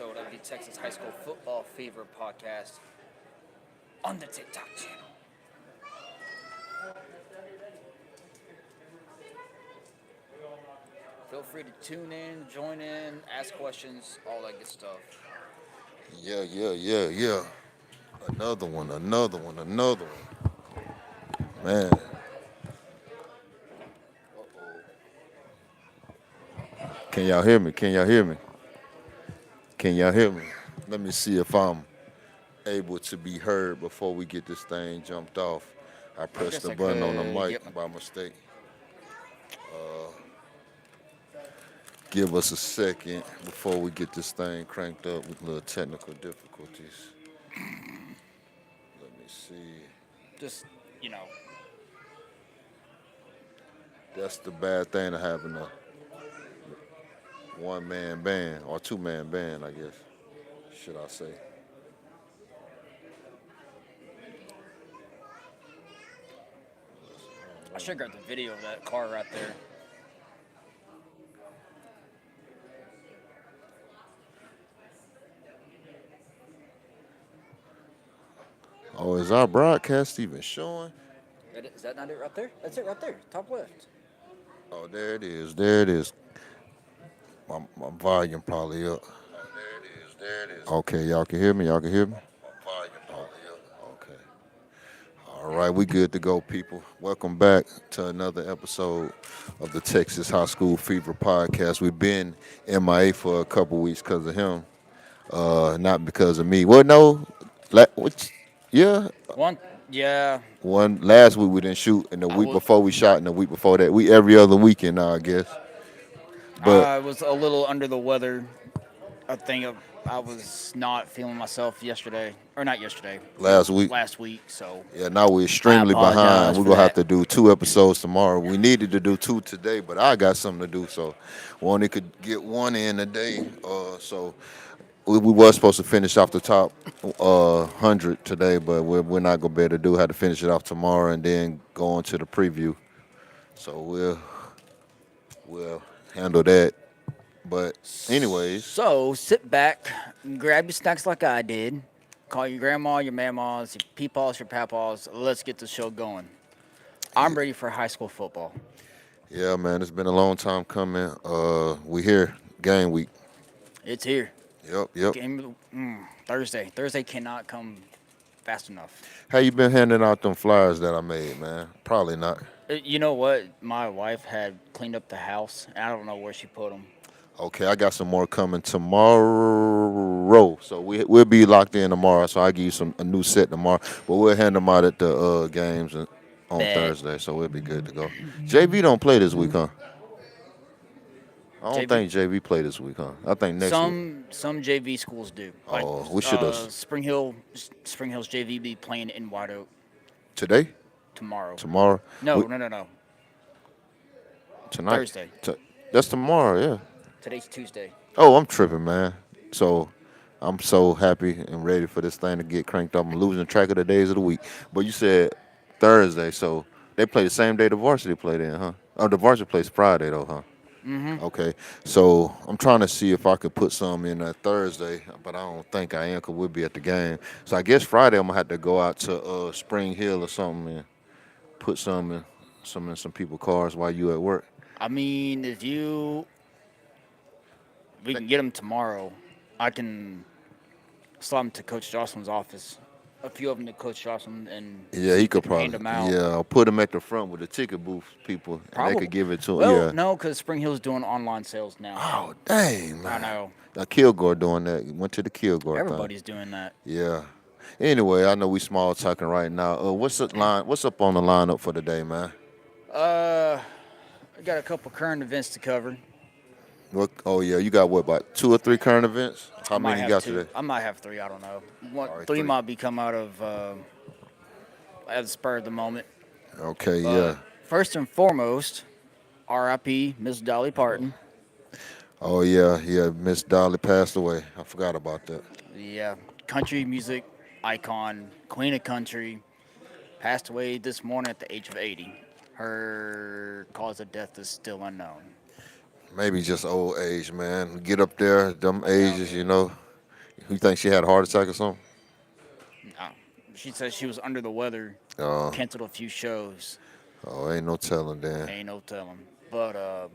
episode of the Texas High School Football Fever podcast on the TikTok channel. Feel free to tune in, join in, ask questions, all that good stuff. Yeah. Another one. Man, can y'all hear me? Can y'all hear me? Let me see if I'm able to be heard before we get this thing jumped off. I I pressed guess the I button on the could mic get by mistake. Give us a second before we get this thing cranked up with little technical difficulties. Let me see. just, you know, That's the bad thing of having a one-man band or two-man band, I guess, should I say. I should grab the video of that car right there. Oh, is our broadcast even showing? Is that not it right there? That's it right there, top left. Oh, there it is. There it is. My volume probably up. Oh, there it is. Okay, y'all can hear me? My volume probably up. Okay. All right, we good to go, people. Welcome back to another episode of the Texas High School Fever podcast. We've been MIA for a couple weeks because of him, not because of me. Well, no, yeah, One, yeah, one last week we didn't shoot, and the I week was, before we shot, and the week before that we every other weekend now, I guess. But I was a little under the weather. I was not feeling myself yesterday, or not yesterday, last week, last week. So yeah, now we're I extremely behind. apologize We're for gonna have that. to do 2 episodes tomorrow. We needed to do two today, but I got something to do, so we only could get one in a day. So we was supposed to finish off the top 100 today, but we're not gonna be able to do. Have to finish it off tomorrow and then go on to the preview. So we'll handle that. But anyways, So sit back, grab your snacks like I did. Call your grandma, your mamas, your peepaws, your papaws. Let's get the show going. I'm ready for high school football. yeah, man, it's been a long time coming. We here game week. It's here. Yep. Thursday. Thursday cannot come fast enough. How you been handing out them flyers that I made, man? Probably not. You know what? My wife had cleaned up the house. And I don't know where she put them. Okay, I got some more coming tomorrow. So we'll be locked in tomorrow. So I'll give you a new set tomorrow. But we'll hand them out at the games on Bet. Thursday. So we'll be good to go. JV don't play this week, huh? I don't JV? think JV play this week, huh? I think next week. Some JV schools do. Like Oh, we should have Spring Hill's JV be playing in White Oak today, tomorrow. tomorrow. No, We- no. Tonight. Thursday. That's tomorrow, yeah. Today's Tuesday. Oh, I'm tripping, man. So I'm so happy and ready for this thing to get cranked up. I'm losing track of the days of the week. But you said Thursday, so they play the same day the varsity played in, huh? Oh, the varsity plays Friday though, huh? Mm-hmm. Okay, so I'm trying to see if I could put some in Thursday, but I don't think I am because we'll be at the game. So I guess Friday I'm gonna have to go out to Spring Hill or something and put some people's cars while you at work. I mean, we can get them tomorrow. I can slide them to Coach Jocelyn's office. A few of them to Coach Jocelyn and Yeah, see he if they could can hand probably. them out. Yeah, I'll put him at the front with the ticket booth people, and they Probably. could give it to him. Well, Yeah. no, because Spring Hill's doing online sales now. Oh dang, I man. know. Kilgore doing that. Went to the Kilgore thing. Everybody's doing that. Yeah. Anyway, I know we small talking right now. What's up on the lineup for today, man? I got a couple current events to cover. What? Oh yeah, you got what? About 2 or 3 current events? How I might many you have got two. today? I might have three. I don't know. All right, Three three. might be come out of at the spur of the moment. Okay, Uh, yeah. First and foremost, R.I.P. Miss Dolly Parton. Oh yeah. Miss Dolly passed away. I forgot about that. The country music icon, queen of country, passed away this morning at the age of 80. Her cause of death is still unknown. Maybe just old age, man. Get up there, them ages, you know. You think she had a heart attack or something? No. She said she was under the weather, Uh, canceled a few shows. oh, ain't no telling then. Ain't no telling. But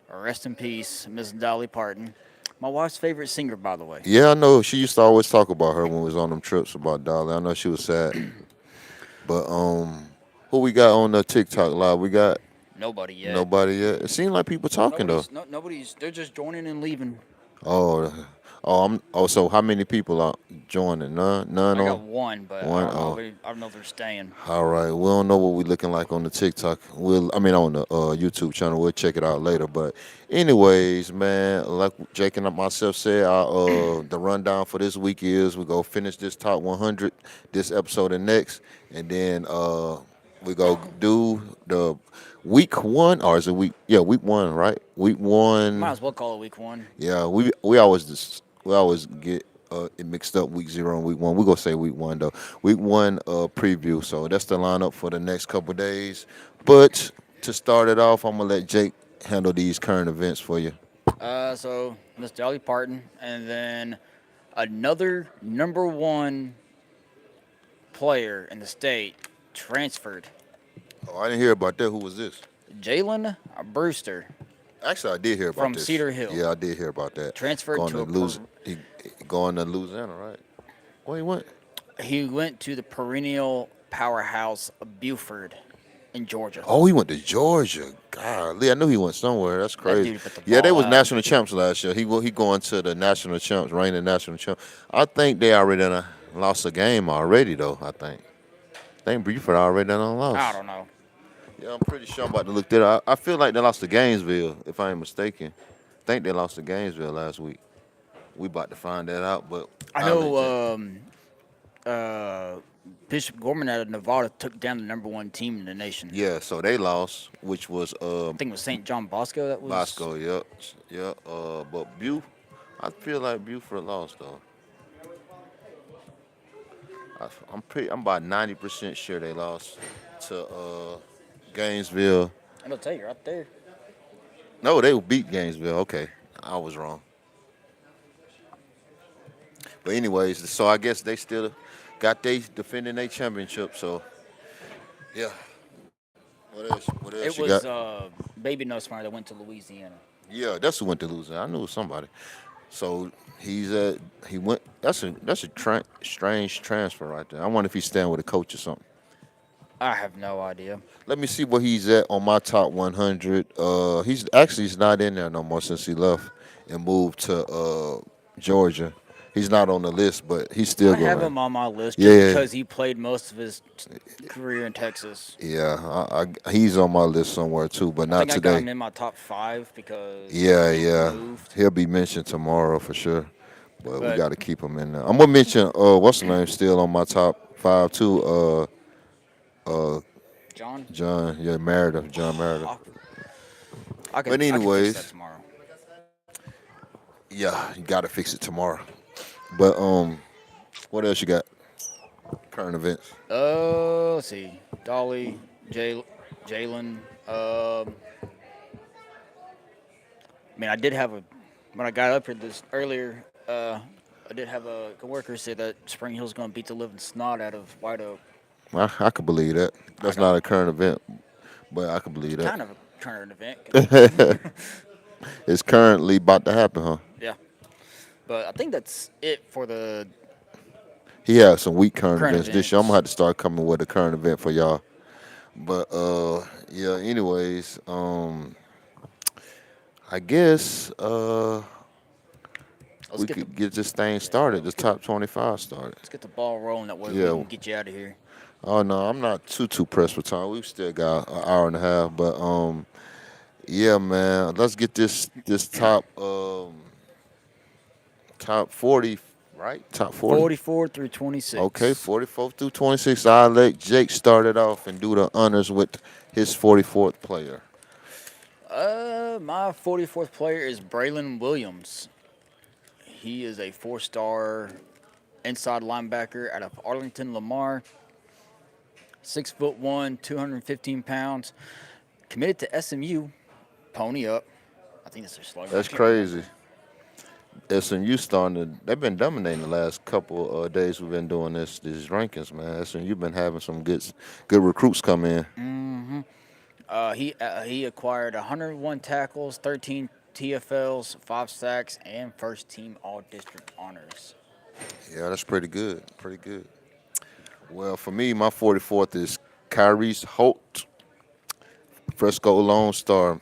rest in peace, Miss Dolly Parton. My wife's favorite singer, by the way. Yeah, I know. She used to always talk about her when we was on them trips about Dolly. I know she was sad. But who we got on the TikTok live? We got Nobody yet. nobody yet. It seemed like people talking though. Nobody's. They're just joining and leaving. Oh, So how many people are joining? None I got on one, but one. I don't know. Oh, I don't know if they're staying. all right. We don't know what we looking like on the TikTok. I mean, on the YouTube channel. We'll check it out later. But anyways, man, like Jake and myself said, the rundown for this week is we go finish this top 100, this episode and next, and then we go do the week one, or is it week? Yeah, week one, right? Week Might one. as well call it week one. Yeah, we always get it mixed up week 0 and week 1. We gonna say week 1 though. Week 1 preview. So that's the lineup for the next couple days. But to start it off, I'm gonna let Jake handle these current events for you. So Miss Dolly Parton, and then another number one player in the state transferred. Oh, I didn't hear about that. Who was this? Jalen Brewster Actually, I did hear about from this. Cedar Hill. Yeah, I did hear about that. Transferred Going to a he going to Louisiana, right? Where he went? He went to the perennial powerhouse of Buford in Georgia. Oh, he went to Georgia. Golly, I knew he went somewhere. That's crazy. dude put the Yeah, they ball was out. national champs last year. He going to the national champs, reigning national champ. I think they already done lost a game already though. I think Buford already done lost. I don't know. Yeah, I'm pretty sure I'm about to look that up. I feel like they lost to Gainesville, if I ain't mistaken. I think they lost to Gainesville last week. We about to find that out, but I I'll let know Jake- Bishop Gorman out of Nevada took down the number one team in the nation. Yeah, so they lost, which was I think it was St. John Bosco that was. Bosco. Yep, yep. But I feel like Buford lost though. I'm about 90% sure they lost to Gainesville. It'll tell you right there. No, they beat Gainesville. Okay, I was wrong. But anyways, so I guess they still got they defending their championship. So yeah. What else It you was got? Baby Nussmeyer that went to Louisiana. Yeah, that's who went to Louisiana. I knew it was somebody. So he went. That's a strange transfer right there. I wonder if he's staying with a coach or something. I have no idea. Let me see where he's at on my top 100. He's not in there no more since he left and moved to Georgia. He's not on the list, but he's still I have going. him on my list just Yeah. because he played most of his career in Texas. Yeah, he's on my list somewhere too, but I not think I got him today. in my top 5 because Yeah, he yeah, moved. he'll be mentioned tomorrow for sure. But we But got to keep him in there. I'm gonna mention what's the name still on my top 5 too. John, John, yeah, Meredith, John Meredith. I can But fix anyways, that tomorrow. yeah, you got to fix it tomorrow. But what else you got? Current events. Let's see. Dolly, Jalen. I mean, I did have when I got up here this earlier. I did have a coworker say that Spring Hill's going to beat the living snot out of White Oak. I could believe that. That's not a current event, but I could believe that. Kind of a current event. 'Cause- It's currently about to happen, huh? yeah. But I think that's it for the. He had some weak current Current events this year. I'm events. gonna have to start coming with a current event for y'all. But yeah. Anyways, I guess Let's we get could the get this thing started. The top 25 started. let's get the ball rolling. That way Yeah. we can get you out of here. Oh no, I'm not too pressed for time. We've still got an hour and a half, but yeah, man. Let's get this top 40, right? Top 40. 44 through 26. Okay, 44 through 26. I'll let Jake start it off and do the honors with his 44th player. My 44th player is Braylon Williams. He is a 4-star inside linebacker out of Arlington Lamar. 6'1", 215 pounds. Committed to SMU. Pony up. I think that's their slogan. That's crazy. SMU starting to, they've been dominating the last couple days we've been doing these rankings, man. SMU been having some good recruits come in. He acquired 101 tackles, 13 TFLs, 5 sacks, and first team All District honors. Yeah, that's pretty good. Pretty good. Well, for me, my 44th is Kyrese Holt, Fresco Lone Star.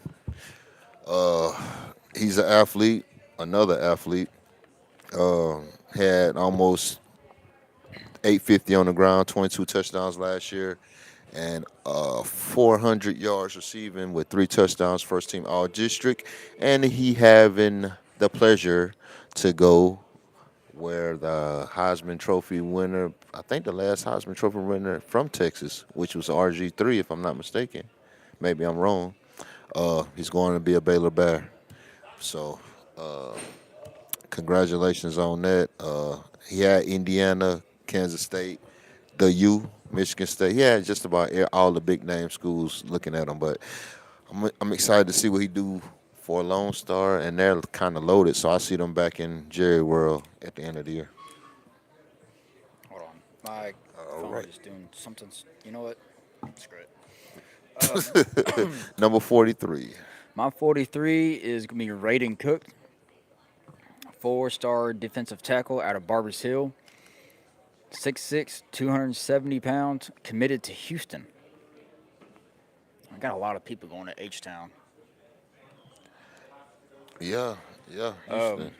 He's an athlete, another athlete. Had almost 850 on the ground, 22 touchdowns last year, and 400 yards receiving with 3 touchdowns, first team All District. And he having the pleasure to go where the Heisman Trophy winner, I think the last Heisman Trophy winner from Texas, which was RG3, if I'm not mistaken. Maybe I'm wrong. He's going to be a Baylor Bear. So, congratulations on that. He had Indiana, Kansas State, the U, Michigan State. He had just about all the big name schools looking at him. But I'm excited to see what he do for a Lone Star, and they're kind of loaded. So I see them back in Jerry World at the end of the year. Hold on. My phone right. is doing something. You know what? Screw it. Number 43. My 43 is going to be Raiden Cook, 4-star defensive tackle out of Barbers Hill. 6'6", 270 pounds, committed to Houston. I got a lot of people going to H-Town. Yeah, Houston.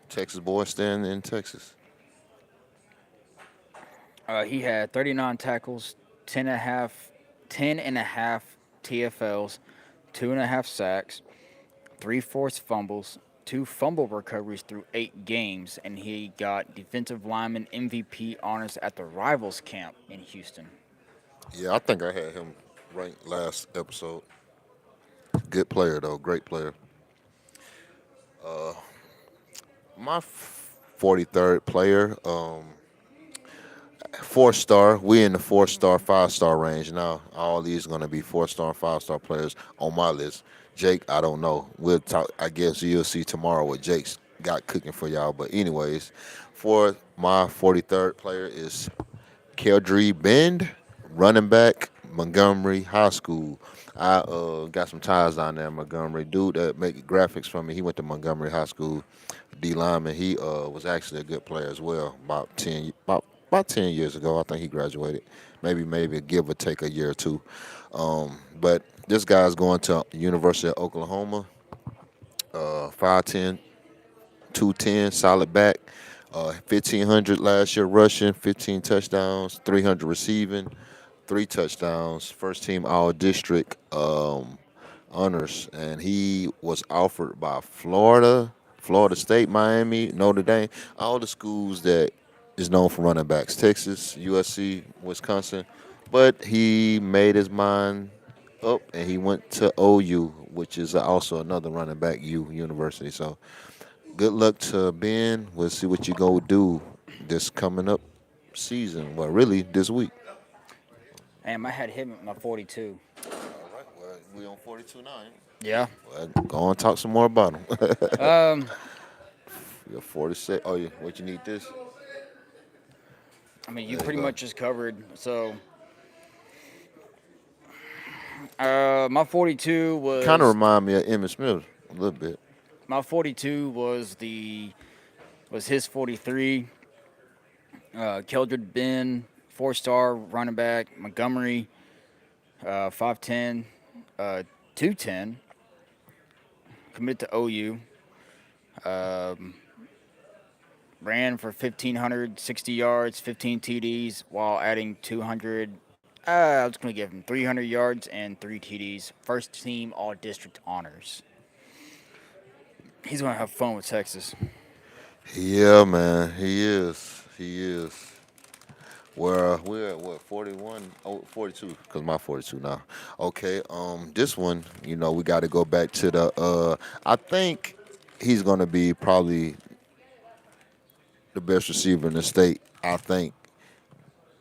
Texas boy staying in Texas. He had 39 tackles, 10 and a half TFLs, 2.5 sacks, 3 forced fumbles, 2 fumble recoveries through 8 games, and he got defensive lineman MVP honors at the Rivals camp in Houston. Yeah, I think I had him ranked last episode. Good player though, great player. My 43rd player, 4-star. We in the 4-star, 5-star range now. All these going to be 4-star, 5-star players on my list. Jake, I don't know. We'll talk. I guess you'll see tomorrow what Jake's got cooking for y'all. But anyways, for my 43rd player is Keldrey Bend, running back, Montgomery High School. I got some ties down there in Montgomery. Dude that make graphics for me, he went to Montgomery High School. D lineman. He was actually a good player as well. About 10 years ago, I think he graduated. Maybe give or take a year or two. But this guy's going to University of Oklahoma. 5'10", 210, solid back. 1,500 last year rushing, 15 touchdowns, 300 receiving, 3 touchdowns. First team All District honors, and he was offered by Florida, Florida State, Miami, Notre Dame, all the schools that is known for running backs. Texas, USC, Wisconsin, but he made his mind up and he went to OU, which is also another running back university. So good luck to Ben. We'll see what you go do this coming up season. Well, really this week. Damn, I had him at my 42. All right. Well, we on 42 now. Yeah. Well, go on talk some more about him. Um, You're 46. Oh, yeah. What you need this? I mean, you There you pretty go. much just covered. So, my 42 was Kind of remind me of Emmitt Smith a little bit. my 42 was his 43. Keldred Ben, 4-star running back, Montgomery, 5'10", 210, committed to OU. Ran for 1,560 yards, 15 TDs, while adding 200. I was going to give him 300 yards and 3 TDs. First team All District honors. He's going to have fun with Texas. Yeah, man. He is. He is. Well, we're at what, 41? Oh, 42, because my 42 now. Okay, this one, we got to go back to I think he's going to be probably the best receiver in the state, I think.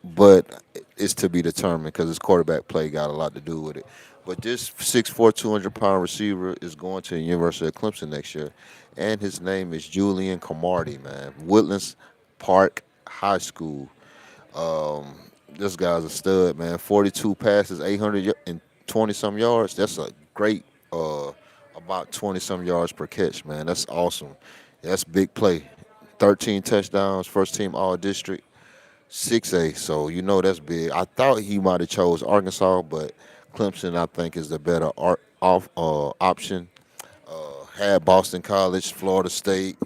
But it's to be determined because his quarterback play got a lot to do with it. But this 6'4", 200-pound receiver is going to the University of Clemson next year, and his name is Julian Camardi, man. Woodlands Park High School. This guy's a stud, man. 42 passes, 820 some yards. That's a great, about 20 some yards per catch, man. That's awesome. That's big play. 13 touchdowns, first team All District, 6A. So you know that's big. I thought he might have chose Arkansas, but Clemson I think is the better option. Had Boston College, Florida State,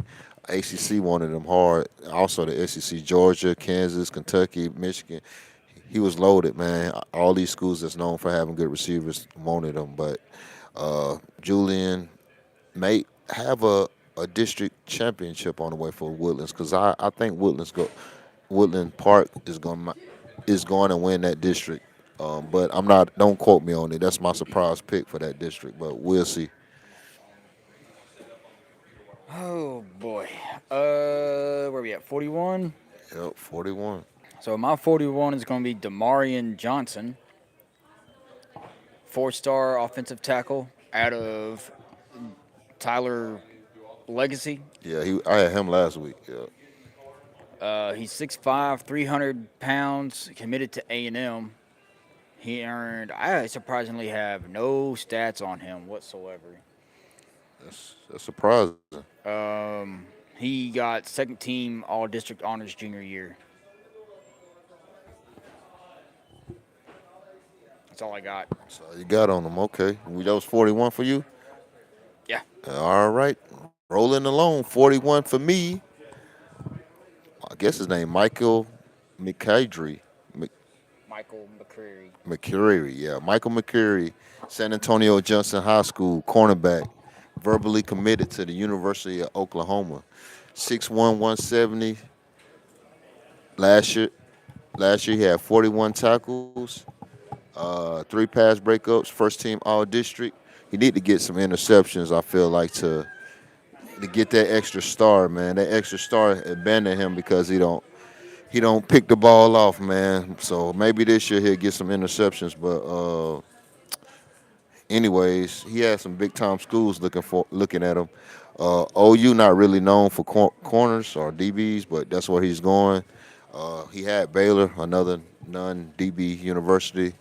ACC wanted him hard. Also the SEC, Georgia, Kansas, Kentucky, Michigan. He was loaded, man. All these schools that's known for having good receivers wanted him, but Julian may have a district championship on the way for Woodlands because I think Woodland Park is going to win that district. But I'm not. Don't quote me on it. That's my surprise pick for that district, but we'll see. Oh boy. Where we at? 41. Yep, 41. So my 41 is going to be Demarion Johnson, four-star offensive tackle out of Tyler Legacy. Yeah, I had him last week. Yeah, He's 6'5", 300 pounds, committed to A&M. He earned. I surprisingly have no stats on him whatsoever. that's surprising. He got second team All District honors junior year. That's all I got. So you got on him. Okay, that was 41 for you. Yeah, All right, rolling along. 41 for me. I guess his name Michael McCadry. Michael McCreary. McCreary, yeah. Michael McCreary, San Antonio Johnson High School, cornerback, verbally committed to the University of Oklahoma. 6'1", 170. Last year, last year he had 41 tackles, three pass breakups, first team All District. He need to get some interceptions. I feel like to get that extra star, man. That extra star abandoned him because he don't pick the ball off, man. So maybe this year he'll get some interceptions. But anyways, he had some big time schools looking at him. OU not really known for corners or DBs, but that's where he's going. He had Baylor, another non DB university.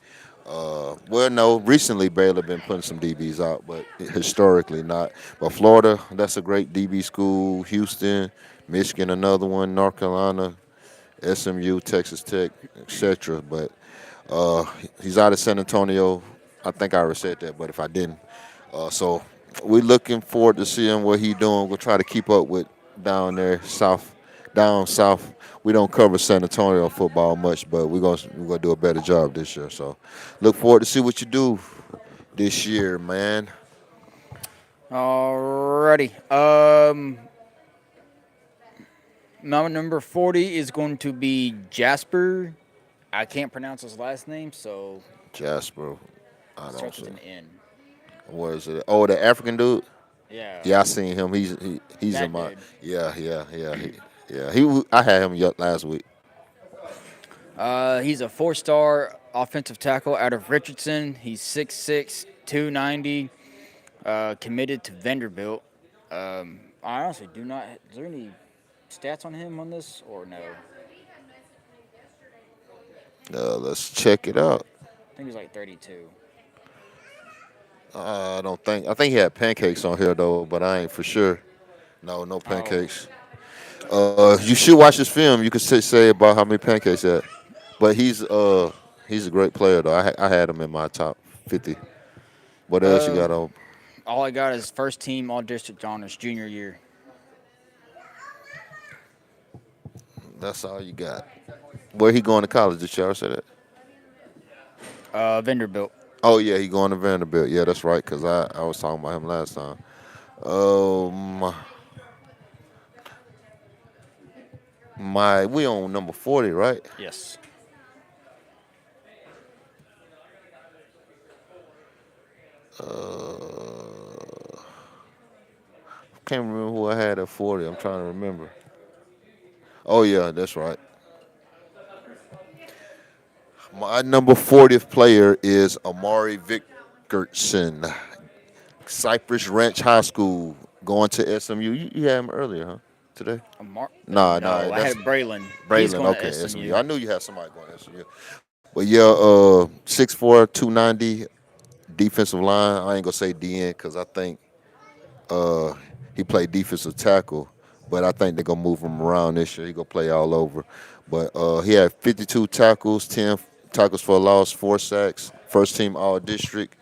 Well, no, recently Baylor been putting some DBs out, but historically not. But Florida, that's a great DB school. Houston, Michigan, another one. North Carolina, SMU, Texas Tech, etc. But uh, he's out of San Antonio. I think I already said that, but if I didn't, so we're looking forward to seeing what he's doing. We'll try to keep up with down south. We don't cover San Antonio football much, but we're gonna do a better job this year. So look forward to see what you do this year, man. Alrighty. My number 40 is going to be Jasper. I can't pronounce his last name, so Jasper, I it don't starts with see. an N. What is it? Oh, the African dude. Yeah, Yeah, I seen him. He's in that my. dude. Yeah. I had him last week. He's a four-star offensive tackle out of Richardson. He's 6'6", 290, committed to Vanderbilt. I honestly do not. Is there any stats on him on this or no? Let's check it out. I think he's like 32. I don't think. I think he had pancakes on here though, but I ain't for sure. No Oh, pancakes. You should watch this film. You can say about how many pancakes he had. But he's a great player though. I had him in my top 50. What else you uh, got on? all I got is first team All District honors junior year. That's all you got. Where he going to college? Did you ever say that? Vanderbilt. Oh yeah, he going to Vanderbilt. Yeah, that's right. Cause I was talking about him last time. Um, we on number 40, right? Yes. Can't remember who I had at 40. I'm trying to remember. Oh yeah, that's right. My number 40th player is Amari Wilkerson, Cypress Ranch High School, going to SMU. You had him earlier, huh? Today? Nah, No, I that's had Braylon. He's Braylon. going to Okay, SMU. SMU. I knew you had somebody going to SMU. But yeah, 6'4", 290 defensive line. I ain't gonna say DN because I think uh, he played defensive tackle, but I think they're gonna move him around this year. He gonna play all over. But he had 52 tackles, 10 tackles for a loss, 4 sacks, first team All District.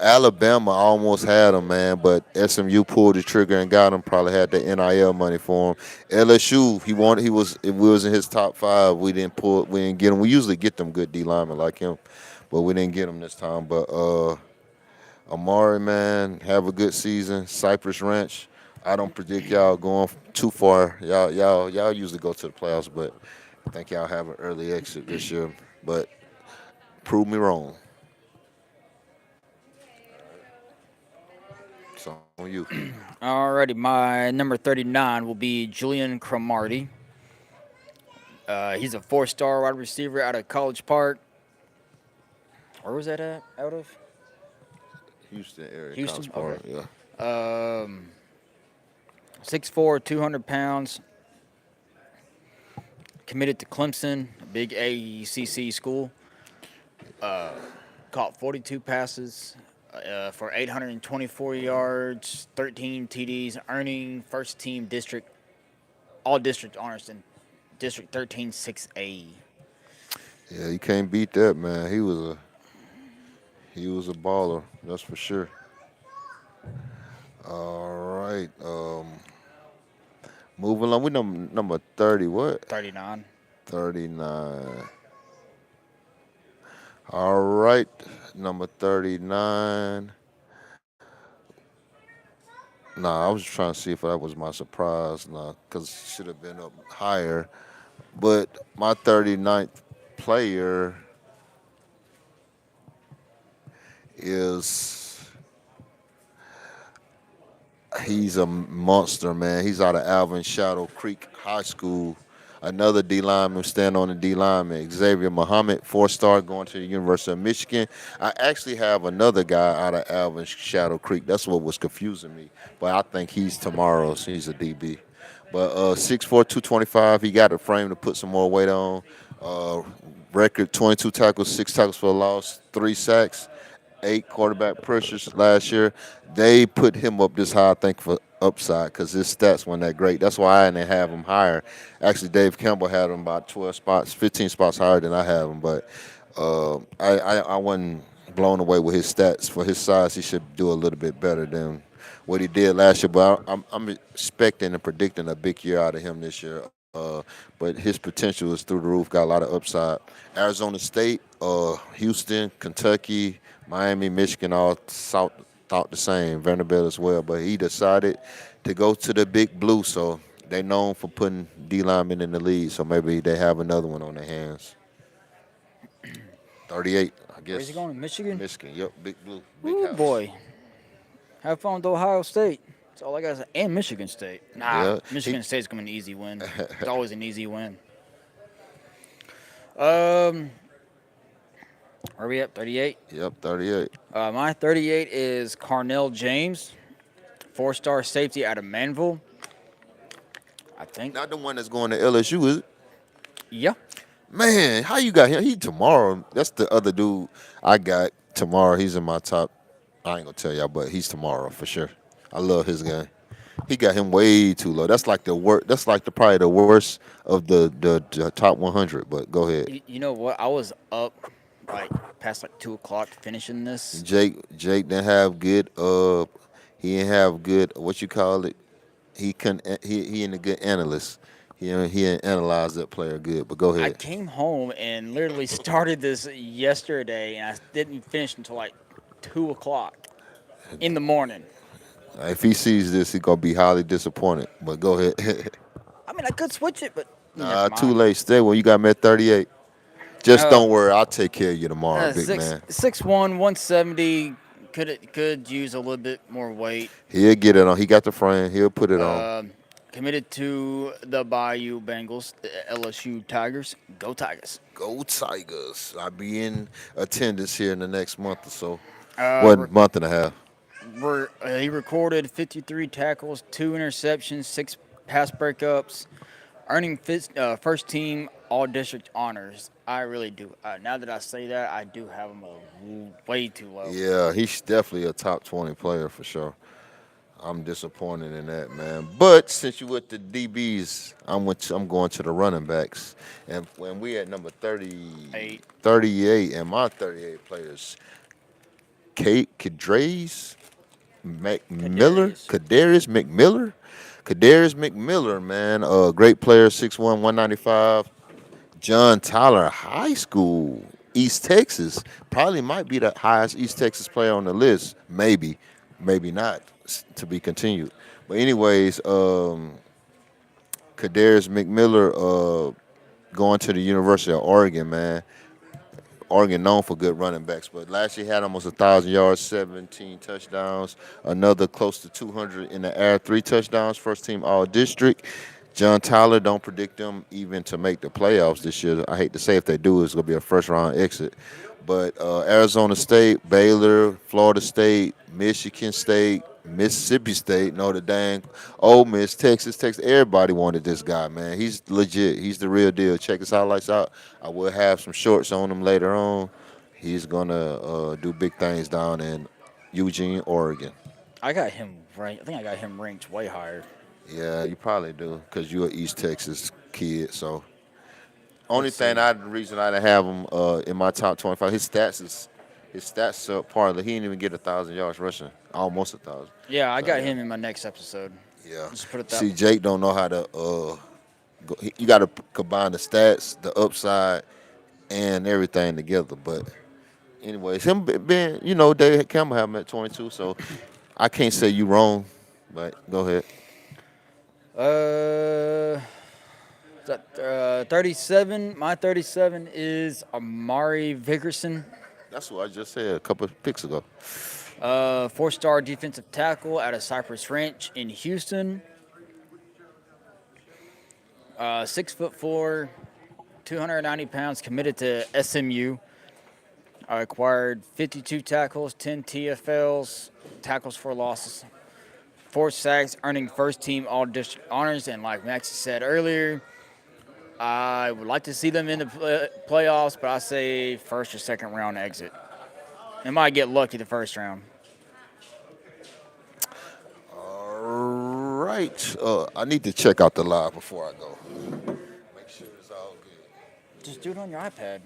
Alabama almost had him, man, but SMU pulled the trigger and got him. Probably had the NIL money for him. LSU, he wanted. He was. It was in his top five. We didn't pull. We didn't get him. We usually get them good D linemen like him, but we didn't get him this time. But Amari, man, have a good season. Cypress Ranch. I don't predict y'all going too far. Y'all usually go to the playoffs, but I think y'all have an early exit this year. But prove me wrong. It's on you. Alrighty, my number 39 will be Julian Cromartie. He's a four-star wide receiver out of College Park. Where was that at? Out of Houston area, Houston. College Park. Okay. Yeah. 6'4", 200 pounds. Committed to Clemson, a big ACC school. Caught 42 passes for 824 yards, 13 TDs, earning first team district, all district honors in District 13 6A. Yeah, you can't beat that, man. He was a baller, that's for sure. All right. Moving on. We number 30. What? 39. 39. All right. Number 39. Nah, I was trying to see if that was my surprise. Nah, because it should have been up higher. But my 39th player is he's a monster, man. He's out of Alvin Shadow Creek High School. Another D lineman stand on the D lineman. Xavier Muhammad, 4-star, going to the University of Michigan. I actually have another guy out of Alvin Shadow Creek. That's what was confusing me. But I think he's tomorrow's. He's a DB. But 6'4", 225. He got a frame to put some more weight on. Uh, Record 22 tackles, 6 tackles for a loss, 3 sacks. 8 quarterback pressures last year. They put him up this high, I think, for upside because his stats weren't that great. That's why I didn't have him higher. Actually, Dave Campbell had him about 12 spots, 15 spots higher than I have him. But I wasn't blown away with his stats. For his size, he should do a little bit better than what he did last year. But I'm expecting and predicting a big year out of him this year. But his potential is through the roof. Got a lot of upside. Arizona State, Houston, Kentucky, Miami, Michigan, all thought the same. Vanderbilt as well, but he decided to go to the Big Blue. So they known for putting D linemen in the lead. So maybe they have another one on their hands. 38, I guess. Where's he going? Michigan? Michigan, yep, Big Blue, big Ooh, house. boy. Have fun with Ohio State. That's all I got to say. And Michigan State. Nah, Yeah, Michigan State's going to be an easy win. It's always an easy win. Where are we at? 38? Yep, 38. My 38 is Carnell James, 4-star safety out of Manville. I think. Not the one that's going to LSU, is it? Yeah. Man, how you got him? He tomorrow. That's the other dude I got tomorrow. He's in my top. I ain't gonna tell y'all, but he's tomorrow for sure. I love his game. He got him way too low. That's like the worst. That's like the probably the worst of the top 100. But go ahead. You know what? I was up like past like 2 o'clock finishing this. Jake didn't have good. He didn't have good. What you call it? He couldn't. He ain't a good analyst. He didn't analyze that player good. But go I ahead. came home and literally started this yesterday, and I didn't finish until like 2 o'clock in the morning. If he sees this, he's gonna be highly disappointed. But go ahead. I mean, I could switch it, but Nah, never too mind. late. Stay when you got me at 38. Just Uh, don't worry. I'll take care of you tomorrow, big man. 6'1", 170. Could use a little bit more weight. He'll get it on. He got the frame. He'll put it on. Committed to the Bayou Bengals, the LSU Tigers. Go Tigers. Go Tigers. I'll be in attendance here in the next month or so. One month and a half. He recorded 53 tackles, 2 interceptions, 6 pass breakups, earning first team All District honors. I really do. Now that I say that, I do have him way too low. Yeah, he's definitely a top 20 player for sure. I'm disappointed in that, man. But since you with the DBs, I'm going to the running backs. And when we at number 30, 8. 38, and my 38 players, Kate Kadres McMiller, Kadarius. Kadarius McMiller, man, great player, 6'1", 195. John Tyler High School, East Texas. Probably might be the highest East Texas player on the list. Maybe, maybe not. To be continued. But anyways, Kadarius McMiller going to the University of Oregon, man. Oregon known for good running backs, but last year had almost 1,000 yards, 17 touchdowns, another close to 200 in the air, 3 touchdowns, first team All District. John Tyler, don't predict them even to make the playoffs this year. I hate to say if they do, it's going to be a first round exit. But Arizona State, Baylor, Florida State, Michigan State, Mississippi State, Notre Dame, Ole Miss, Texas, everybody wanted this guy, man. He's legit. He's the real deal. Check his highlights out. I will have some shorts on him later on. He's going to do big things down in Eugene, Oregon. I got him ranked. I think I got him ranked way higher. Yeah, you probably do because you're an East Texas kid. So only Let's see. the reason I didn't have him in my top 25, his stats are part of. He didn't even get 1,000 yards rushing, almost 1,000. Yeah, I So got yeah, him in my next episode. yeah. Just put it that. See, Jake don't know how to. You got to combine the stats, the upside, and everything together. But anyways, him being, David Campbell have him at 22, so I can't say you wrong. But go ahead. Uh, 37. My 37 is Amari Vickerson. That's what I just said a couple of picks ago. 4-star defensive tackle out of Cypress Ranch in Houston. 6'4", 290 pounds, committed to SMU. Acquired 52 tackles, 10 TFLs, tackles for losses, 4 sacks, earning first team All District honors. And like Max said earlier, I would like to see them in the playoffs, but I say first or second round exit. They might get lucky the first round. All right. I need to check out the live before I go. Make sure it's all good. Just do it on your iPad.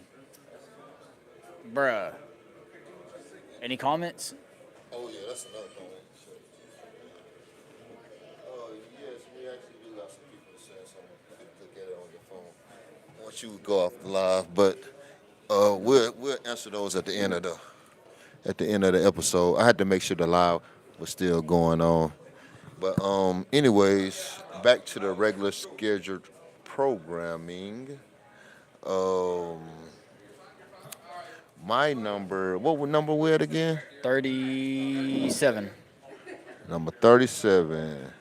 Bruh. Any comments? Oh yeah, that's another thing. Oh yes, we actually do got some people saying something. You can look at it on your phone once you go off the live. But we'll answer those at the end of the episode. I had to make sure the live was still going on. But anyways, back to the regular scheduled programming. Um, my number, what number we at again? 37. Number 37.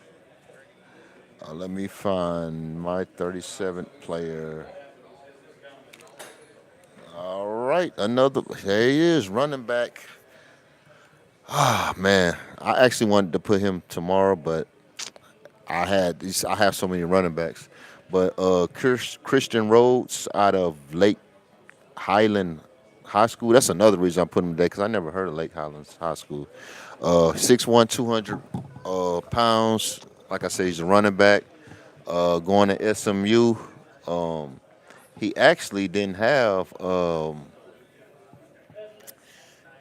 Let me find my 37th player. All right, another. There he is, running back. Ah, man, I actually wanted to put him tomorrow, but I have so many running backs. But Christian Rhodes out of Lake Highland High School. That's another reason I'm putting him there because I never heard of Lake Highlands High School. 6'1", 200 pounds. Like I said, he's a running back. Going to SMU. He actually didn't have.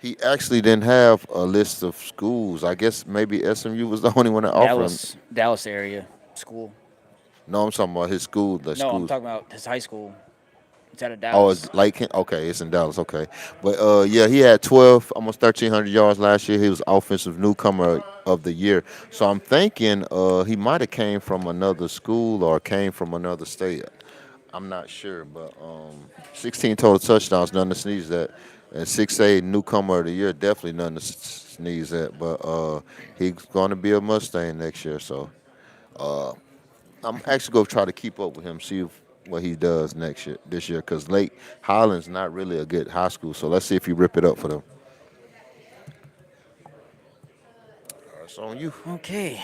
He actually didn't have a list of schools. I guess maybe SMU was the only one that offered him. Dallas area school. No, I'm talking about his school. The No, I'm schools. talking about his high school. It's out of Oh, Dallas. it's Lake. Okay, it's in Dallas. Okay, but yeah, he had 12, almost 1,300 yards last year. He was offensive newcomer of the year. So I'm thinking he might have came from another school or came from another state. I'm not sure, but 16 total touchdowns, nothing to sneeze at. And 6'8", newcomer of the year, definitely nothing to sneeze at. But he's going to be a Mustang next year, so I'm actually going to try to keep up with him, see what he does this year, because Lake Highland's not really a good high school. So let's see if he rip it up for them. It's on you. Okay.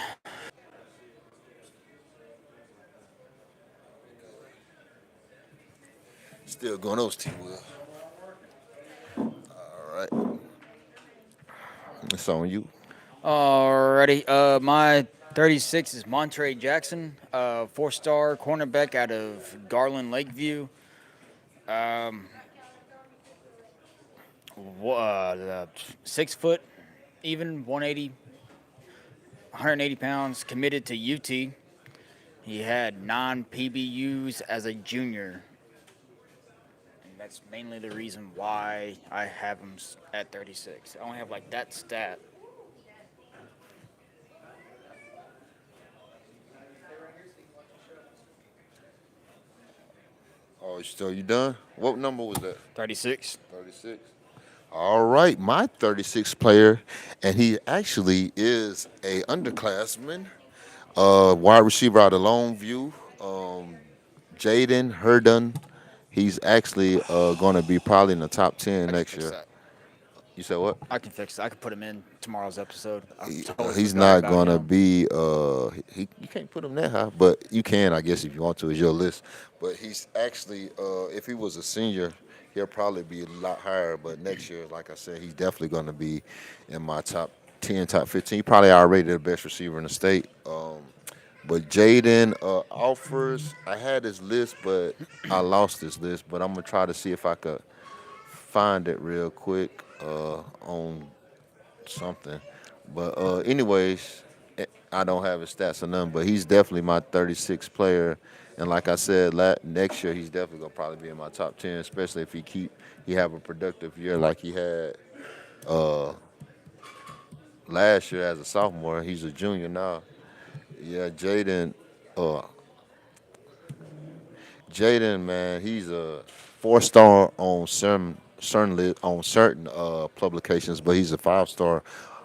Still going those T Will. All right. It's on you. Alrighty. My 36 is Montre Jackson, 4-star cornerback out of Garland Lakeview. Um, 6 foot, even 180 pounds, committed to UT. He had 9 PBUs as a junior. And that's mainly the reason why I have him at 36. I only have like that stat. Oh, you done? What number was that? 36. 36. All right, my 36 player, and he actually is a underclassman, wide receiver out of Longview, Jaden Herdon. He's actually going to be probably in the top 10 I can next fix year. that. You said what? I can fix it. I can put him in tomorrow's episode. I totally He's forgot not about gonna him. be you can't put him that high, but you can, I guess, if you want to. It's your list. But he's actually if he was a senior, he'll probably be a lot higher. But next year, like I said, he's definitely gonna be in my top 10, top 15. He probably already the best receiver in the state. But Jaden offers. I had his list, but I lost his list. But I'm gonna try to see if I could find it real quick on something. But anyways, I don't have his stats or nothing. But he's definitely my 36 player. And like I said, next year he's definitely gonna probably be in my top 10, especially if he have a productive year like he had last year as a sophomore. He's a junior now. Yeah, Uh, Jaden, man, he's a 4-star on certain publications, but he's a 5-star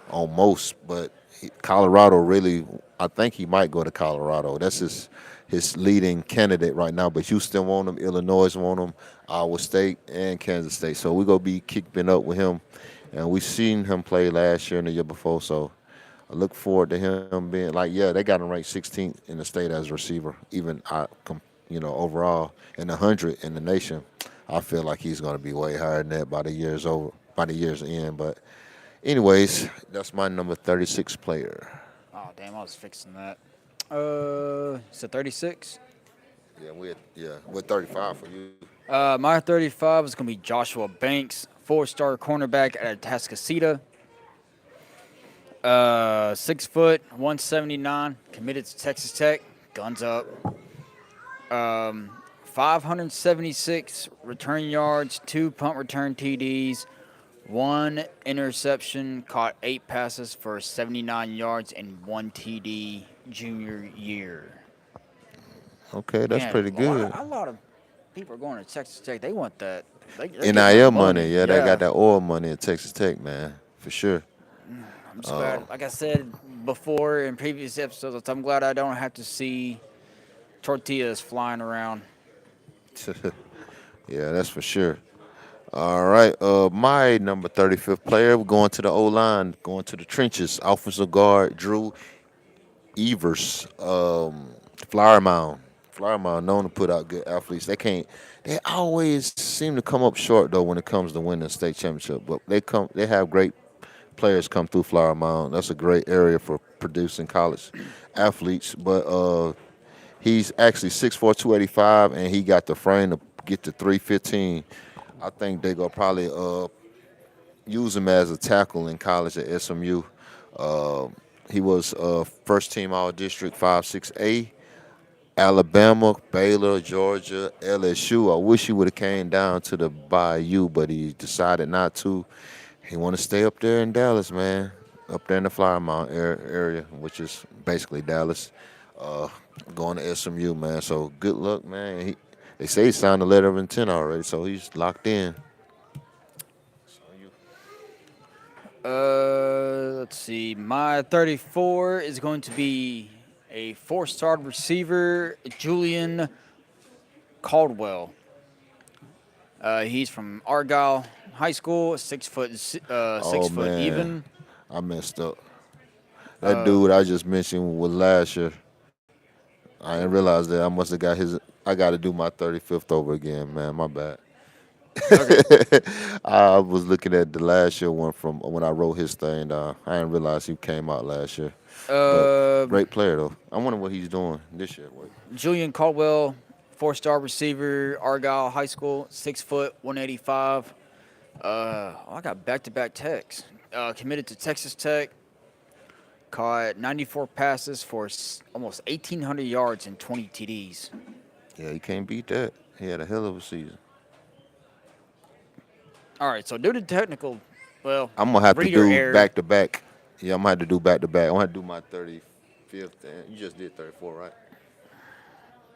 on most. But Colorado really, I think he might go to Colorado. That's his leading candidate right now. But Houston want him, Illinois want him, Iowa State and Kansas State. So we're gonna be keeping up with him, and we seen him play last year and the year before. So I look forward to him being like, yeah, they got him ranked 16th in the state as a receiver. Even overall in 100 in the nation, I feel like he's going to be way higher than that by the year's end. But anyways, that's my number 36 player. Oh, damn, I was fixing that. So 36. We're 35 for you. My 35 is going to be Joshua Banks, 4-star cornerback out of Tascasita. 6 foot, 179, committed to Texas Tech. Guns up. 576 return yards, 2 punt return TDs, 1 interception, caught 8 passes for 79 yards and 1 TD junior year. Okay, that's Man, pretty good. a lot of people are going to Texas Tech. They want that. They're getting NIL that money, money. yeah, they got that oil money at Texas Tech, man, for sure. I'm just glad, like I said before in previous episodes, I'm glad I don't have to see tortillas flying around. Yeah, that's for sure. All right, my number 35th player, we're going to the O line, going to the trenches. Offensive guard Drew Evers, Flower Mound. Flower Mound known to put out good athletes. They always seem to come up short though when it comes to winning a state championship. But they have great players come through Flower Mound. That's a great area for producing college athletes. But he's actually 6'4", 285, and he got the frame to get to 315. I think they gonna probably use him as a tackle in college at SMU. Uh, he was first team All District 5-6A, Alabama, Baylor, Georgia, LSU. I wish he would have came down to the Bayou, but he decided not to. He want to stay up there in Dallas, man, up there in the Flower Mound area, which is basically Dallas. Uh, Going to SMU, man. So good luck, man. They say he signed a letter of intent already, so he's locked in. Let's see. My 34 is going to be a 4-star receiver, Julian Caldwell. He's from Argyle High School, 6 foot, Oh 6 foot man, even. I messed up. That dude I just mentioned was last year. I didn't realize that I must have got his. I got to do my 35th over again, man. My bad. Okay. I was looking at the last year one from when I wrote his thing down. I didn't realize he came out last year. But Um, great player though. I wonder what he's doing this year. Wait. Julian Caldwell, 4-star receiver, Argyle High School, 6 foot, 185. I got back-to-back techs. Committed to Texas Tech. Caught 94 passes for almost 1,800 yards and 20 TDs. Yeah, he can't beat that. He had a hell of a season. All right, so due to technical, well, I'm gonna have to reader do error. back to back. Yeah, I'm gonna have to do back to back. I'm gonna have to do my 35th. And you just did 34, right?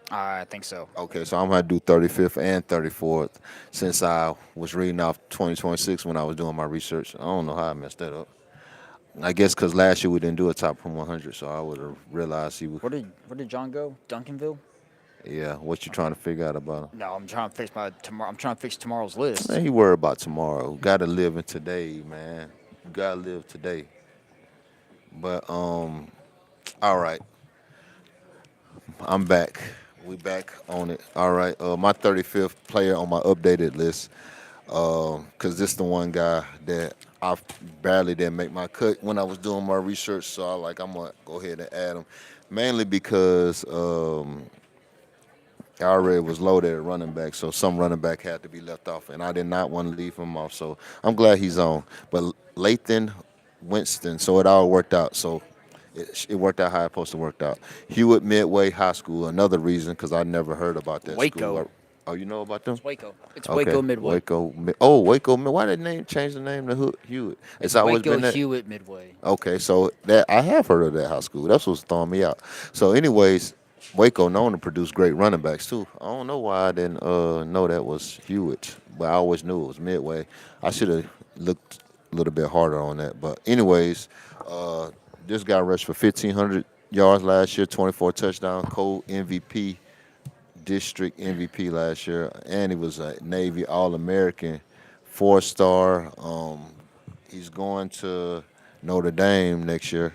I think so. Okay, so I'm gonna do 35th and 34th since I was reading off 2026 when I was doing my research. I don't know how I messed that up. I guess because last year we didn't do a top 100, so I would have realized he was. Where did John go? Duncanville? Yeah, what you trying to figure out about him? No, I'm trying to fix my tomorrow. I'm trying to fix tomorrow's list. Man, he worried about tomorrow. Got to live in today, man. You gotta live today. But all right, I'm back. We back on it. All right, my 35th player on my updated list. Cause this the one guy that I barely didn't make my cut when I was doing my research. So I'm gonna go ahead and add him, mainly because I already was loaded at running back, so some running back had to be left off, and I did not want to leave him off. So I'm glad he's on. But Lathan Winston, so it all worked out. So it worked out how it's supposed to work out. Hewitt Midway High School, another reason because I never heard about that school. Waco. Oh, you know about them? It's Waco. It's Okay, Waco Midway. Waco. Oh, Waco. Why did they name change the name to Hewitt? It's always Waco been that. Hewitt Midway. Okay, so that I have heard of that high school. That's what's throwing me out. So, anyways, Waco known to produce great running backs too. I don't know why I didn't know that was Hewitt, but I always knew it was Midway. I should have looked a little bit harder on that. But anyways, this guy rushed for 1,500 yards last year, 24 touchdowns, co-MVP, district MVP last year, and he was a Navy All-American, 4-star. He's going to Notre Dame next year,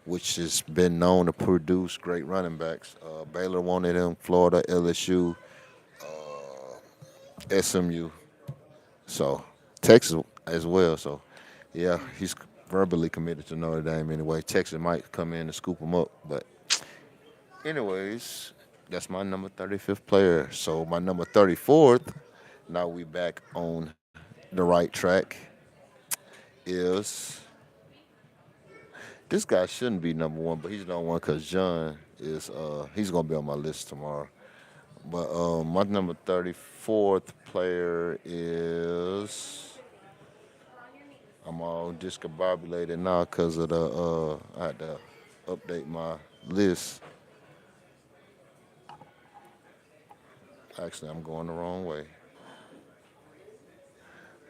which has been known to produce great running backs. Baylor wanted him, Florida, LSU, SMU, so Texas as well. So, yeah, he's verbally committed to Notre Dame anyway. Texas might come in and scoop him up, but anyways, that's my number 35th player. So my number 34th, now we back on the right track, is this guy shouldn't be number one, but he's number one because John is he's gonna be on my list tomorrow. But my number 34th player is I'm all discombobulated now because of the I had to update my list. Actually, I'm going the wrong way.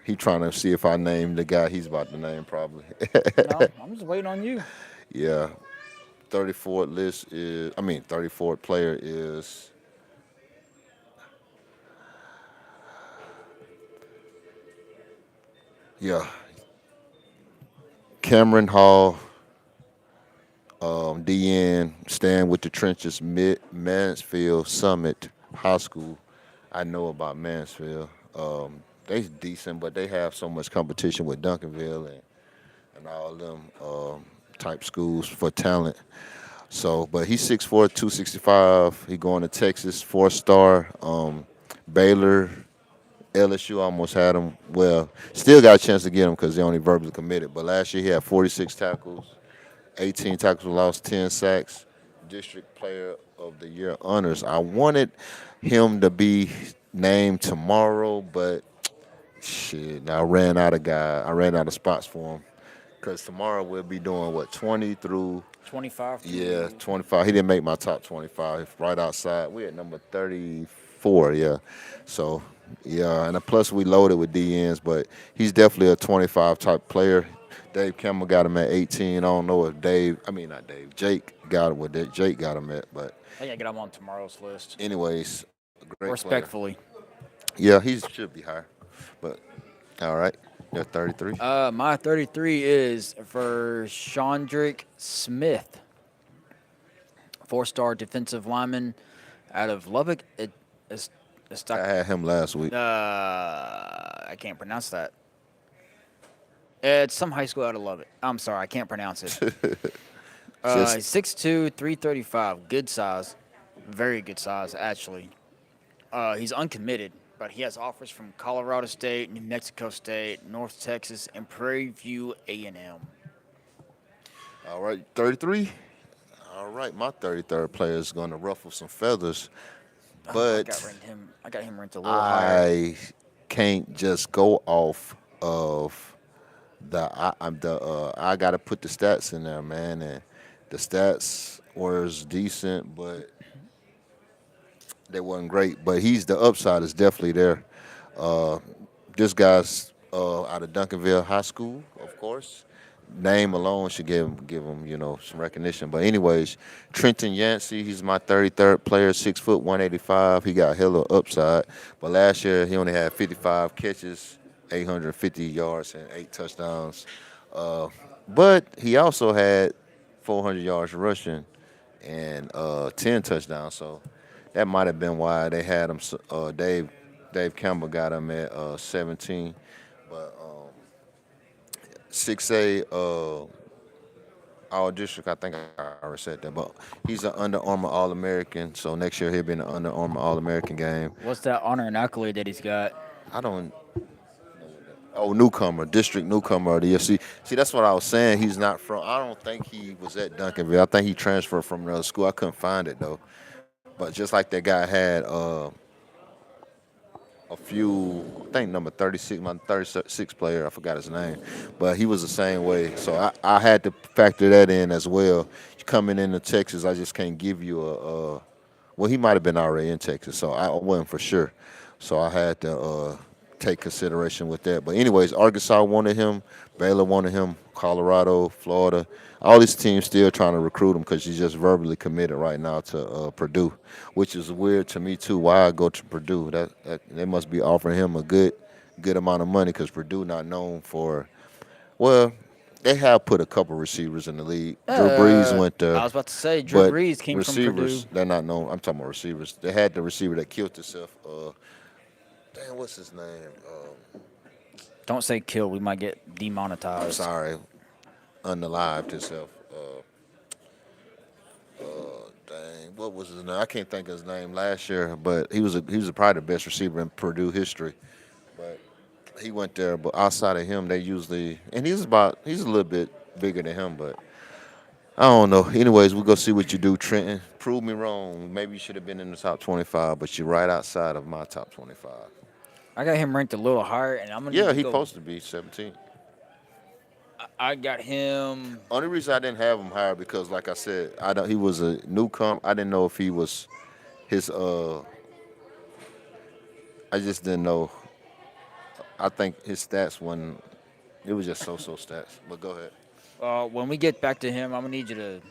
He trying to see if I name the guy he's about to name probably. No, I'm just waiting on you. Yeah, 34th list is, 34th player is, yeah, Cameron Hall, DN, staying with the trenches, Mansfield Summit High School. I know about Mansfield. They decent, but they have so much competition with Duncanville and all them type schools for talent. So, but he's 6'4", 265. He going to Texas, 4-star. Baylor, LSU almost had him. Well, still got a chance to get him because they only verbally committed. But last year he had 46 tackles, 18 tackles for loss, 10 sacks, district player of the year honors. I wanted him to be named tomorrow, but shit, I ran out of guy. I ran out of spots for him because tomorrow we'll be doing what 20 through 25. yeah 25. He didn't make my top 25. Right outside, we at number 34. Yeah, so yeah, and plus we loaded with DNs, but he's definitely a 25 type player. Dave Campbell got him at 18. I don't know if not Dave, Jake got him with that. Jake got him at, but I gotta get him on tomorrow's list. anyways, a great player. Respectfully. Yeah, he should be higher, but all right. Yeah, 33. My 33 is for Shondrick Smith, four-star defensive lineman out of Lubbock. It's, I had him last week. I can't pronounce that. It's some high school out of Lubbock. I'm sorry, I can't pronounce it. Just He's 6'2", 335. Good size. Very good size, actually. He's uncommitted, but he has offers from Colorado State, New Mexico State, North Texas, and Prairie View A&M. all right, 33. All right, my 33rd player is going to ruffle some feathers, Oh, but I got him ranked a little higher. I can't just go off of I got to put the stats in there, man, and the stats was decent, but they wasn't great. But the upside is definitely there. Uh, this guy's out of Duncanville High School, of course. Name alone should give him some recognition. But anyways, Trenton Yancey, he's my 33rd player, 6 foot 185. He got hella upside. But last year he only had 55 catches, 850 yards, and 8 touchdowns. But he also had 400 yards rushing and 10 touchdowns. So that might have been why they had him. Dave Campbell got him at 17. But 6A All District, I think I already said that. But he's an Under Armour All American. So next year he'll be in the Under Armour All American game. What's that honor and accolade that he's got? I don't. Oh, newcomer, district newcomer of the year. See, that's what I was saying. He's not from. I don't think he was at Duncanville. I think he transferred from another school. I couldn't find it though. But just like that guy had a few, I think number 36, my 36 player, I forgot his name, but he was the same way. So I had to factor that in as well. Coming into Texas, I just can't give you well, he might have been already in Texas, so I wasn't for sure. So I had to take consideration with that. But anyways, Arkansas wanted him, Baylor wanted him, Colorado, Florida. All these teams still trying to recruit him because he's just verbally committed right now to Purdue, which is weird to me too. Why I go to Purdue? That they must be offering him a good amount of money because Purdue not known for. Well, they have put a couple receivers in the league. Drew Brees went I there, was about to say Drew but Brees came from Purdue. receivers they're not known. I'm talking about receivers. They had the receiver that killed himself. Dang, what's his name? Don't say kill. We might get I'm demonetized. sorry, unalived himself. Dang, what was his name? I can't think of his name last year, but he was probably the best receiver in Purdue history. But he went there. But outside of him, they usually and he's a little bit bigger than him, but I don't know. Anyways, we'll go see what you do, Trenton. Prove me wrong. Maybe you should have been in the top 25, but you're right outside of my top 25. I got him ranked a little higher, and I'm gonna Yeah, need he to go. supposed to be 17. I got him. Only reason I didn't have him higher because, like I said, he was a newcomer. I didn't know if he was his. I just didn't know. I think his stats when it was just so stats. But go ahead. When we get back to him, I'm gonna need you to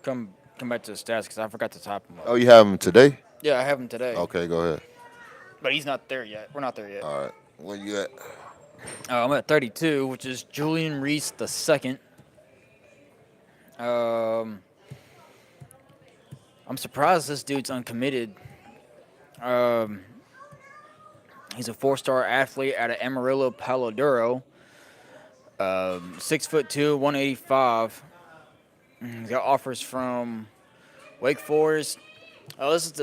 come back to the stats because I forgot to type him Oh, up. you have him today? Yeah, I have him today, Okay, go ahead. but he's not there yet. We're not there yet. All right. Where you at? I'm at 32, which is Julian Reese the second. I'm surprised this dude's uncommitted. Um, he's a four-star athlete out of Amarillo, Palo Duro. 6'2", 185. He's got offers from Wake Forest. This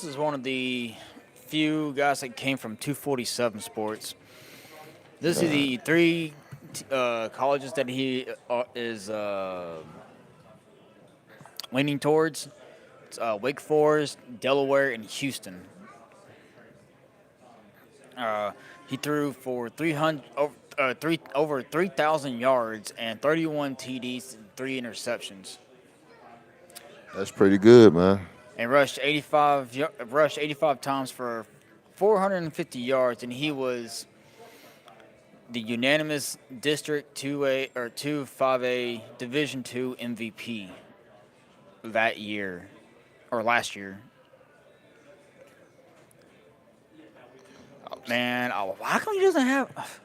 is one of the few guys that came from 247 Sports. This is the three colleges that he is leaning towards. It's Wake Forest, Delaware, and Houston. He threw for over 3,000 yards and 31 TDs and 3 interceptions. That's pretty good, man. And rushed 85 times for 450 yards, and he was the unanimous District 2A or 2-5A Division II MVP that year or last year. Man, how come he doesn't have?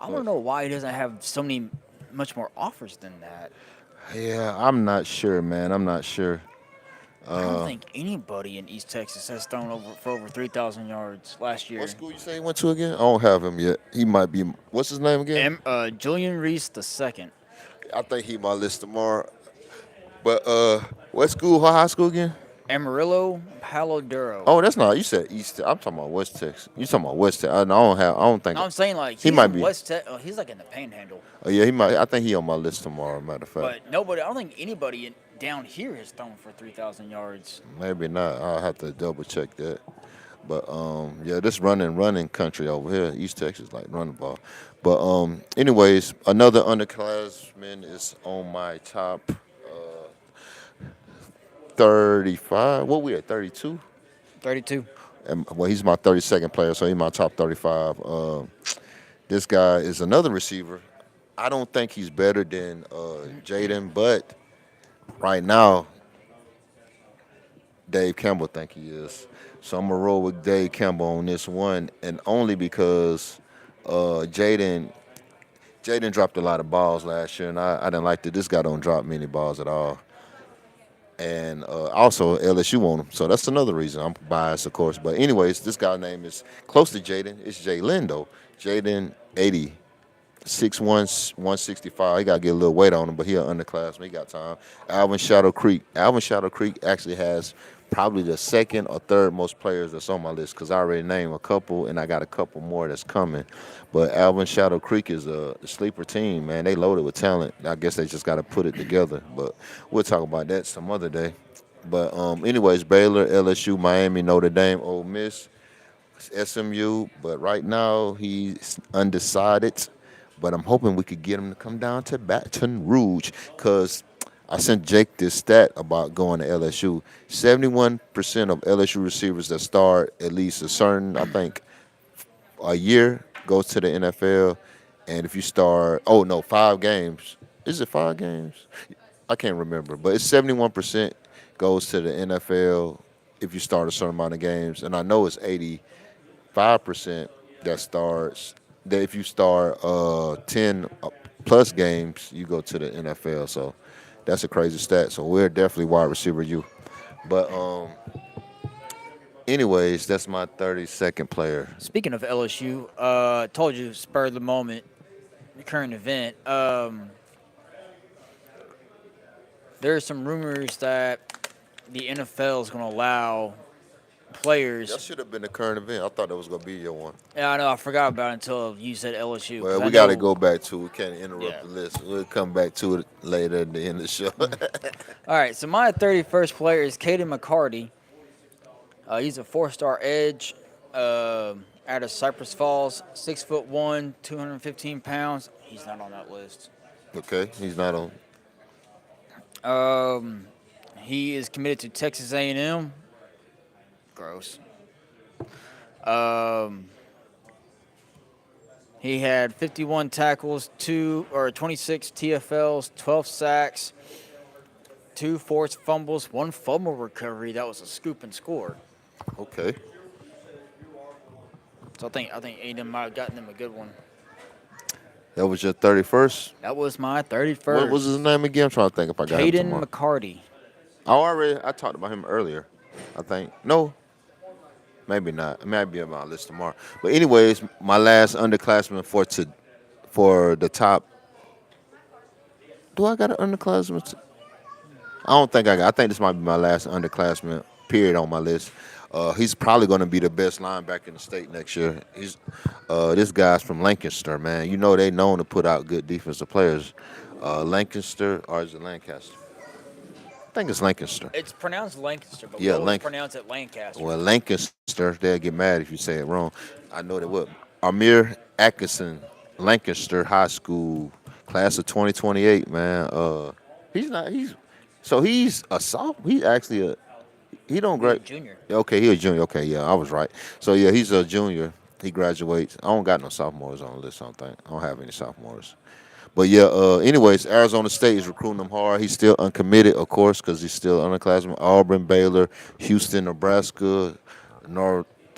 I want to know why he doesn't have much more offers than that. Yeah, I'm not sure, man. I'm not sure. I don't think anybody in East Texas has thrown over 3,000 yards last What year. school you say he went to again? I don't have him yet. He might be. What's his name again? Julian Reese the second, I think he my list tomorrow. But what school? What high school again? Amarillo Palo Duro. Oh, that's not. You said East. I'm talking about West Texas. You talking about West Texas? I don't have. I don't think No, I'm saying like he he's might in be. West. He's like in the Panhandle, Oh yeah, he might. I think he on my list tomorrow. Matter of fact, but nobody. I don't think anybody down here has thrown for 3,000 yards. maybe not. I'll have to double check that. But yeah, this running country over here, East Texas, like running ball. But anyways, another underclassman is on my top 35. What we at 32? 32. And, well, he's my 32nd player, so he's my top 35. This guy is another receiver. I don't think he's better than Jaden, but right now, Dave Campbell think he is. So I'm gonna roll with Dave Campbell on this one, and only because Jaden dropped a lot of balls last year, and I didn't like that. This guy don't drop many balls at all. And also LSU on him, so that's another reason. I'm biased, of course, but anyways, this guy's name is close to Jaden. It's Jalen though. Jaden 80, 6'1", 165. He got to get a little weight on him, but he an underclassman. He got time. Alvin Shadow Creek. Alvin Shadow Creek actually has probably the second or third most players that's on my list because I already named a couple, and I got a couple more that's coming. But Alvin Shadow Creek is a sleeper team, man. They loaded with talent. I guess they just got to put it together. But we'll talk about that some other day. But anyways, Baylor, LSU, Miami, Notre Dame, Ole Miss, SMU. But right now he's undecided. But I'm hoping we could get him to come down to Baton Rouge because I sent Jake this stat about going to LSU. 71% of LSU receivers that start at least a certain, I think, a year goes to the NFL. And if you start, oh no, 5 games. Is it 5 games? I can't remember, but it's 71% goes to the NFL if you start a certain amount of games. And I know it's 85% that starts, that if you start 10 plus games, you go to the NFL. So that's a crazy stat. So we're definitely wide receiver you. But anyways, that's my 32nd player. Speaking of LSU, told you spur of the moment, the current event. There are some rumors that the NFL is going to allow That players. should have been the current event. I thought that was gonna be your one. Yeah, I know. I forgot about it until you said LSU. 'Cause Well, I we got to know- go back to. We can't interrupt Yeah. the list. We'll come back to it later at the end of the show. All right, so my 31st player is Caden McCarty. He's a 4-star edge out of Cypress Falls, 6'1", 215 pounds. He's not on that list. Okay, he's not on. He is committed to Texas A&M. Gross. He had 51 tackles, 26 TFLs, 12 sacks, 2 forced fumbles, 1 fumble recovery. That was a scoop and score. Okay. So I think A&M might have gotten them a good one. That was your 31st. That was my 31st. What was his name again? I'm trying to think if I got him Caden tomorrow. McCarty. I talked about him earlier. I think no, maybe not. It might be on my list tomorrow. But anyways, my last underclassman for the top. Do I got an underclassman? I don't think I got. I think this might be my last underclassman. Period on my list. He's probably going to be the best linebacker in the state next year. This guy's from Lancaster, man. You know they known to put out good defensive players. Lancaster or is it Lancaster? I think it's Lancaster. It's pronounced Lancaster, but Yeah, we always Lanc- pronounce it Lancaster. Well, Lancaster, they'll get mad if you say it wrong. I know they would. Amir Atkinson, Lancaster High School, class of 2028, man. He's a sophomore. He's actually he don't He's a grad. junior. Okay, he's a junior. Okay, yeah, I was right. So yeah, he's a junior. He graduates. I don't got no sophomores on the list. I don't think. I don't have any sophomores. But yeah, anyways, Arizona State is recruiting him hard. He's still uncommitted, of course, because he's still underclassman. Auburn, Baylor, Houston, Nebraska,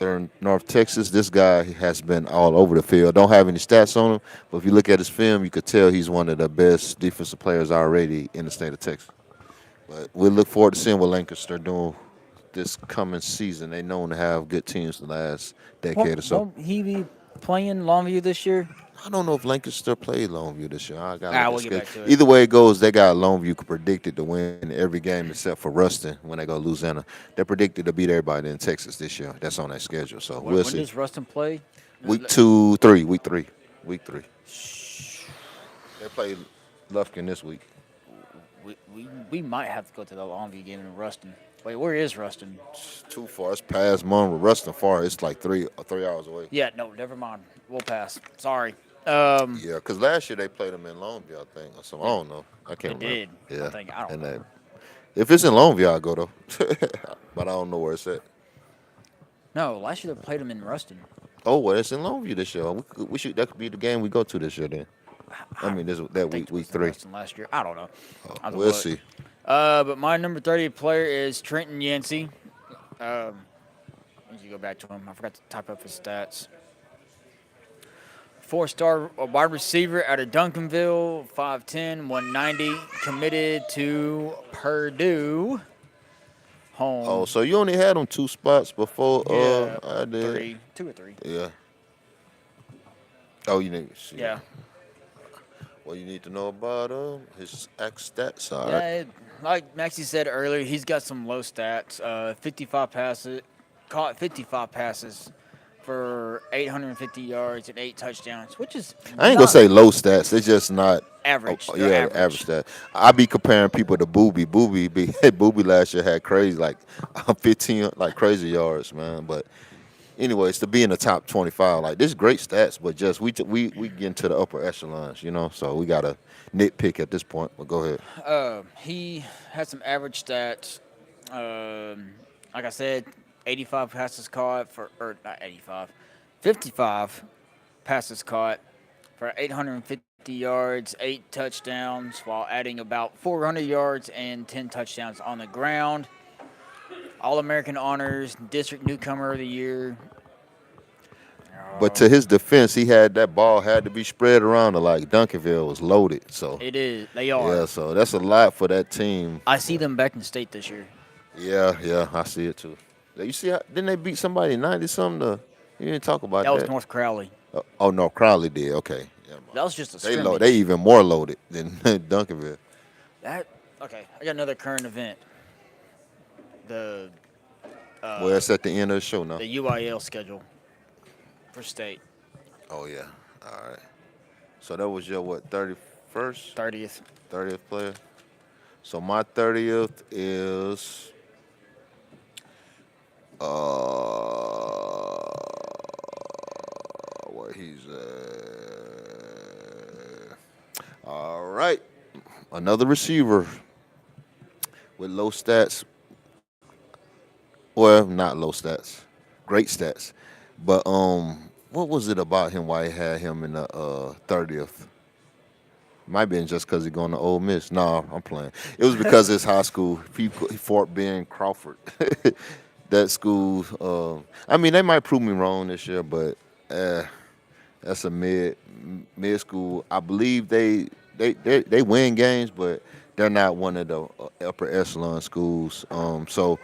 North Texas. This guy has been all over the field. Don't have any stats on him, but if you look at his film, you could tell he's one of the best defensive players already in the state of Texas. But we look forward to seeing what Lancaster doing this coming season. They known to have good teams the last decade or so. Won't he be playing Longview this year? I don't know if Lancaster played Longview this year. I got to look We'll at get back schedule. to it. Either way it goes, they got Longview predicted to win every game except for Ruston when they go to Louisiana. They're predicted to beat everybody in Texas this year. That's on their schedule, so we'll When see. does Ruston play? Week 2, 3, week 3. They play Lufkin this week. We might have to go to the Longview game in Ruston. Wait, where is Ruston? It's too far. It's past Monroe. Ruston far. It's like 3 hours away. Yeah, no, never mind. We'll pass. Sorry. Yeah, because last year they played them in Longview, I think. Or something. I don't know. I can't They remember. did. Yeah. I don't And know. if it's in Longview, I'll go though. But I don't know where it's at. No, last year they played them in Ruston. Oh, well, it's in Longview this year. We should. That could be the game we go to this year. Then. I mean, that I week, think it week was in 3. Ruston last year. I don't know. I'll have to We'll look. see. But my number 30 player is Trenton Yancey. Need to go back to him. I forgot to type up his stats. 4-star wide receiver out of Duncanville, 5'10", 190, committed to Purdue. Home. Oh, so you only had them 2 spots before yeah, I did. 3, 2 or 3. Yeah. Oh, you need to see. Yeah. Well, you need to know about his stats. All Yeah, right. like Maxie said earlier, he's got some low stats. 55 passes, caught 55 passes for 850 yards and 8 touchdowns, which is I ain't not gonna say low stats. It's just not average. Oh, They're yeah, average stat. I be comparing people to Booby. Booby last year had crazy 15 crazy yards, man. But anyways, to be in the top 25, this is great stats, but just we get into the upper echelons, So we gotta nitpick at this point. But go ahead. He had some average stats. Like I said, 85 passes caught or not 85, 55 passes caught for 850 yards, 8 touchdowns, while adding about 400 yards and 10 touchdowns on the ground. All-American honors, district newcomer of the year. But to his defense, that ball had to be spread around to Duncanville was loaded. So It is. They are. yeah, so that's a lot for that team. I see them back in state this year. Yeah, I see it too. You see, didn't they beat somebody 90-something? You didn't talk about That that. was North Crowley. Oh no, Crowley did. Okay, That was just a they scrimmage. they even more loaded than Duncanville. Okay, I got another current event. The Well, it's at the end of the show now. the UIL schedule for state, Oh yeah, all right. So that was your 31st, 30th. 30th player. So my 30th is where he's all right. Another receiver with low stats. Well, not low stats, great stats. But what was it about him? Why he had him in the 30th? Might been just because he going to Ole Miss. No, I'm playing. It was because his high school, Fort Bend Crawford. That school. I mean, they might prove me wrong this year, but that's a mid school. I believe they win games, but they're not one of the upper echelon schools. So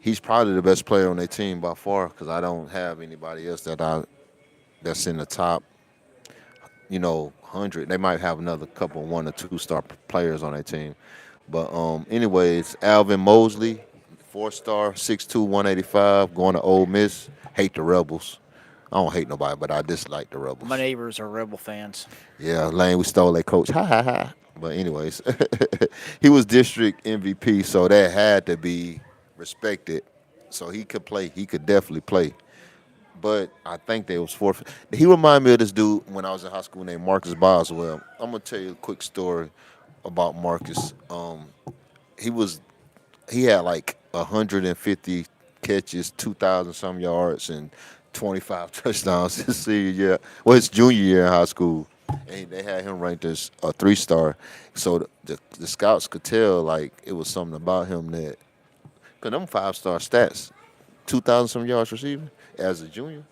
he's probably the best player on their team by far because I don't have anybody else that's in the top. 100. They might have another couple 1 or 2 star players on their team. But anyways, Alvin Mosley, 4-star, 6'2", 185, going to Ole Miss. Hate the Rebels. I don't hate nobody, but I dislike the Rebels. My neighbors are Rebel fans. Yeah, Lane, we stole their coach. Ha ha ha. But anyways, he was district MVP, so that had to be respected. So he could play. He could definitely play. But I think they was forfeit. He reminded me of this dude when I was in high school named Marcus Boswell. I'm gonna tell you a quick story about Marcus. He had 150 catches, 2,000 some yards, and 25 touchdowns his senior year. Well, his junior year in high school, and they had him ranked as a 3-star. So the scouts could tell it was something about him that, cause them 5-star stats. 2,000 some yards receiving as a junior.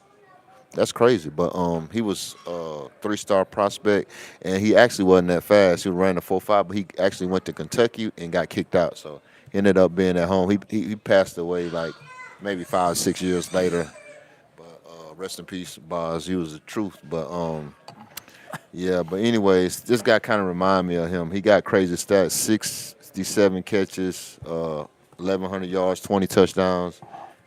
That's crazy. But he was a 3-star prospect, and he actually wasn't that fast. He ran a 4.5, but he actually went to Kentucky and got kicked out. So he ended up being at home. He passed away like maybe 5 6 years later. But rest in peace, Boz. He was the truth. But yeah. But anyways, this guy kind of remind me of him. He got crazy stats: 67 catches, 1,100 yards, 20 touchdowns.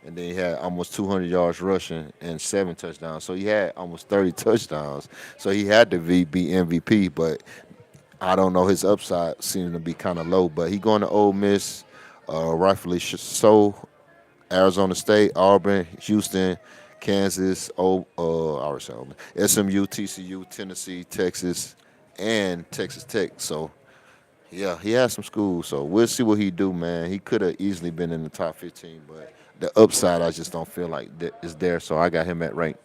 And then he had almost 200 yards rushing and 7 touchdowns. So he had almost 30 touchdowns. So he had to be MVP, but I don't know. His upside seems to be kind of low. But he going to Ole Miss, rightfully so. Arizona State, Auburn, Houston, Kansas, I already said Auburn, SMU, TCU, Tennessee, Texas, and Texas Tech. So yeah, he has some schools, so we'll see what he do, man. He could have easily been in the top 15, but the upside I just don't feel like is there. So I got him at rank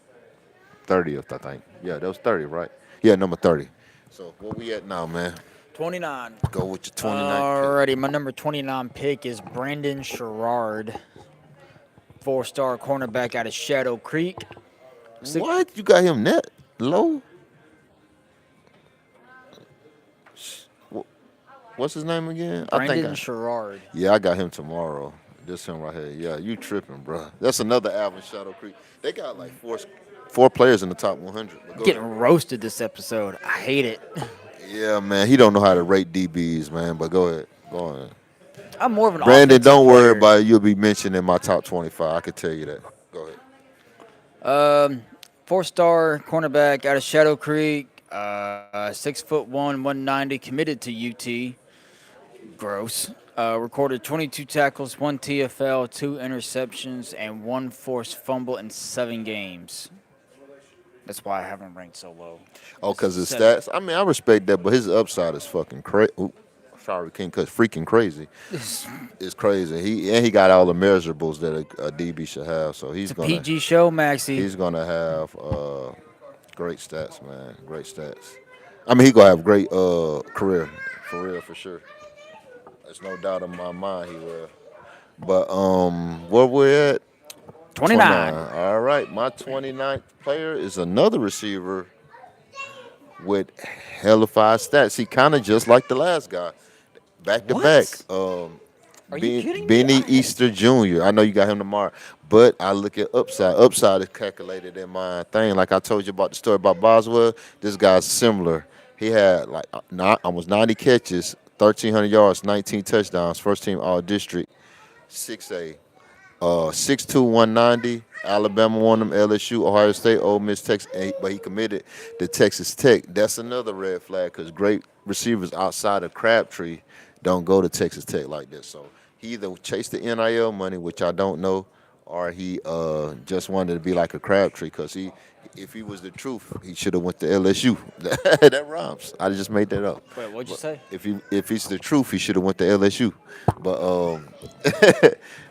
30th, I think. Yeah, that was 30, right? Yeah, number 30. So what we at now, man? 29. Go with your 29th Alrighty, my number 29 pick is Brandon Sherrard, 4-star cornerback out of Shadow Creek. pick. What? You got him net low? Wh- What's his name again? Brandon Sherrard. Yeah, I got him tomorrow. This him right here. Yeah, you tripping, bro. That's another Alvin Shadow Creek. They got like four players in the top 100. But go Getting ahead. roasted this episode. I hate it. Yeah, man. He don't know how to rate DBs, man. But go ahead. Go on. I'm more of an Brandon, offensive don't worry player. about it. You'll be mentioned in my top 25. I can tell you that. Go ahead. 4-star cornerback out of Shadow Creek. 6'1", 190, committed to UT. Gross. Recorded 22 tackles, 1 TFL, 2 interceptions, and 1 forced fumble in 7 games. That's why I haven't ranked so low. Oh, because his 7. stats. I mean, I respect that, but his upside is fucking crazy. Sorry, King, cause freaking crazy. It's crazy. He got all the measurables that a DB should have. So It's a PG show, Maxie. he's gonna have great stats, man. Great stats. I mean, he gonna have great career, for real, for sure. There's no doubt in my mind he will. But where we're at? 29. All right, my 29th player is another receiver with hellified stats. He kind of just like the last guy, back to back. What? Are you kidding me? Benny Easter Jr. I know you got him tomorrow, but I look at upside. Upside is calculated in my thing. Like I told you about the story about Boswell, this guy's similar. He had like almost 90 catches, 1,300 yards, 19 touchdowns, first team All District, 6A. 6'2", 190. Alabama won him, LSU, Ohio State, Ole Miss, Texas, but he committed to Texas Tech. That's another red flag because great receivers outside of Crabtree don't go to Texas Tech like this. So he either chased the NIL money, which I don't know, or he just wanted to be like a Crabtree because if he was the truth, he should have went to LSU. That rhymes. I just made that up. Wait, what'd you say? If he's the truth, he should have went to LSU. But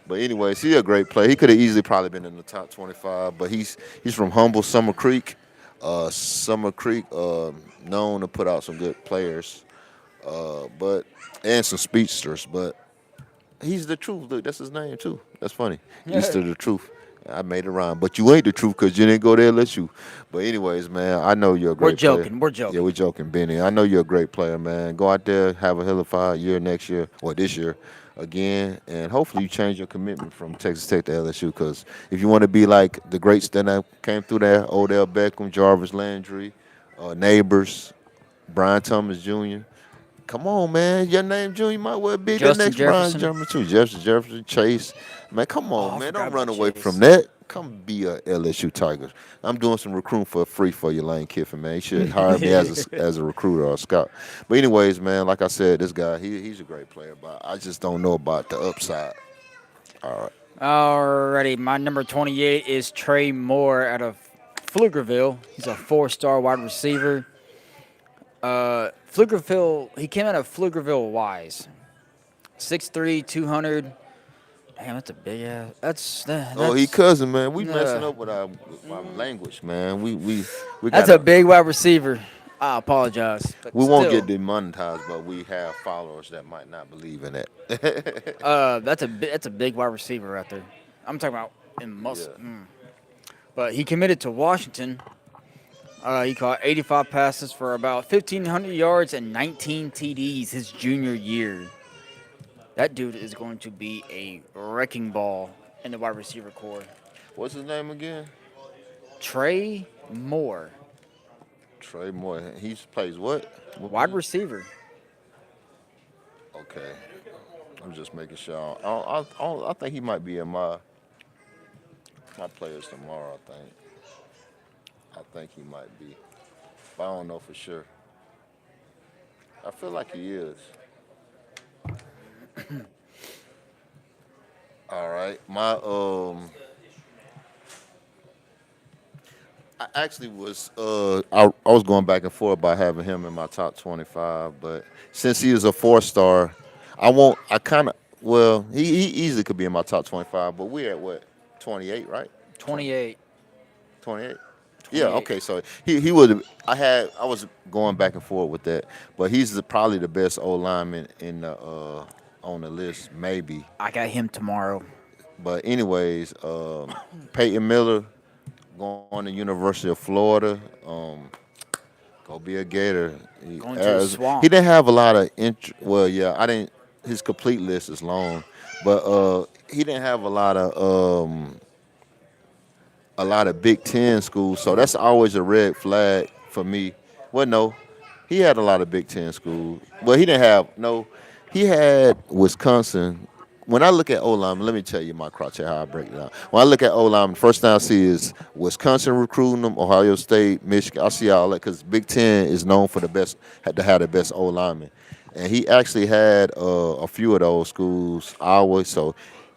but anyways, he's a great player. He could have easily probably been in the top 25. But he's from humble Summer Creek. Summer Creek known to put out some good players, but and some speedsters. But he's the truth. Look, that's his name too. That's funny. Easter the truth. I made it rhyme, but you ain't the truth because you didn't go to LSU. But anyways, man, I know you're a great player. We're joking. Yeah, we're joking, Benny. I know you're a great player, man. Go out there, have a hell of a year next year, or this year again, and hopefully you change your commitment from Texas Tech to LSU because if you want to be like the greats that came through there, Odell Beckham, Jarvis Landry, Neighbors, Brian Thomas Jr., come on, man. Your name Junior might well be Justin the next Jefferson. Brian German too. Jefferson, Chase. Man, come on, I man. forgot Don't about run away Chase. from that. Come be a LSU Tigers. I'm doing some recruiting for free for you, Lane Kiffin, man. You should hire me as a recruiter or a scout. But anyways, man, like I said, this guy, he's a great player, but I just don't know about the upside. All right. Alrighty, my number 28 is Trey Moore out of Pflugerville. He's a 4-star wide receiver. He came out of Pflugerville Wise. 6'3", 200. Damn, that's a big ass. That's Oh, he cousin, man. We Yeah. messing up with our language, man. We that's got a big wide receiver. I apologize. But we won't still, get demonetized, but we have followers that might not believe in it. That's a big wide receiver right there. I'm talking about and Yeah. muscle. But he committed to Washington. He caught 85 passes for about 1,500 yards and 19 TDs his junior year. That dude is going to be a wrecking ball in the wide receiver core. What's his name again? Trey Moore, Trey Moore. He plays what? What wide position? receiver. Okay. I'm just making sure. I think he might be in my players tomorrow. I think he might be, but I don't know for sure. I feel like he is. All right. I actually was I was going back and forth about having him in my top 25, but since he is a 4-star, I kind of well he easily could be in my top 25, but we're at what 28, right? 28. 28. Yeah, 28. okay. So he would. I was going back and forth with that, but he's probably the best O lineman in the on the list, maybe. I got him tomorrow. But anyways, Peyton Miller going to University of Florida. Go be a Gator. Going to the He swamp. didn't have a lot of well, yeah, I didn't. His complete list is long, but he didn't have a lot of Big Ten schools, so that's always a red flag for me. Well, no, he had a lot of Big Ten schools. Well, he didn't have no. He had Wisconsin. When I look at O lineman, let me tell you my criteria how I break it down. When I look at O lineman, first thing I see is Wisconsin recruiting them, Ohio State, Michigan. I see all that because Big Ten is known for the best, had to have the best O lineman, and he actually had a few of those schools. Iowa, so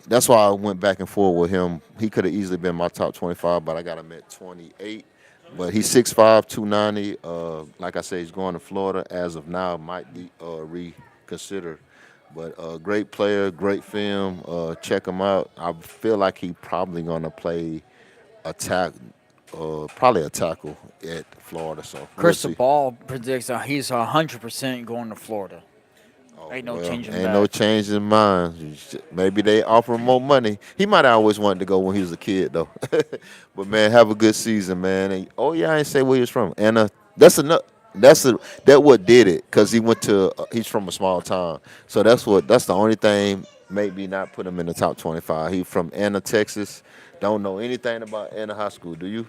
that's why I went back and forth with him. He could have easily been my top 25, but I got him at 28. But he's 6'5", 290. Like I said, he's going to Florida. As of now, might be reconsidered. But great player, great film. Check him out. I feel like he probably going to play attack, probably a tackle at Florida. So we'll Crystal see. Ball predicts he's 100% going to Florida. Oh, Ain't no well, changing ain't no that. change in mind. Maybe they offer him more money. He might have always wanted to go when he was a kid, though. But man, have a good season, man. And, oh yeah, I ain't say where he was from. And that's enough. That what did it, cause he went to he's from a small town, so that's the only thing maybe not put him in the top 25. He from Anna, Texas. Don't know anything about Anna High School, do you?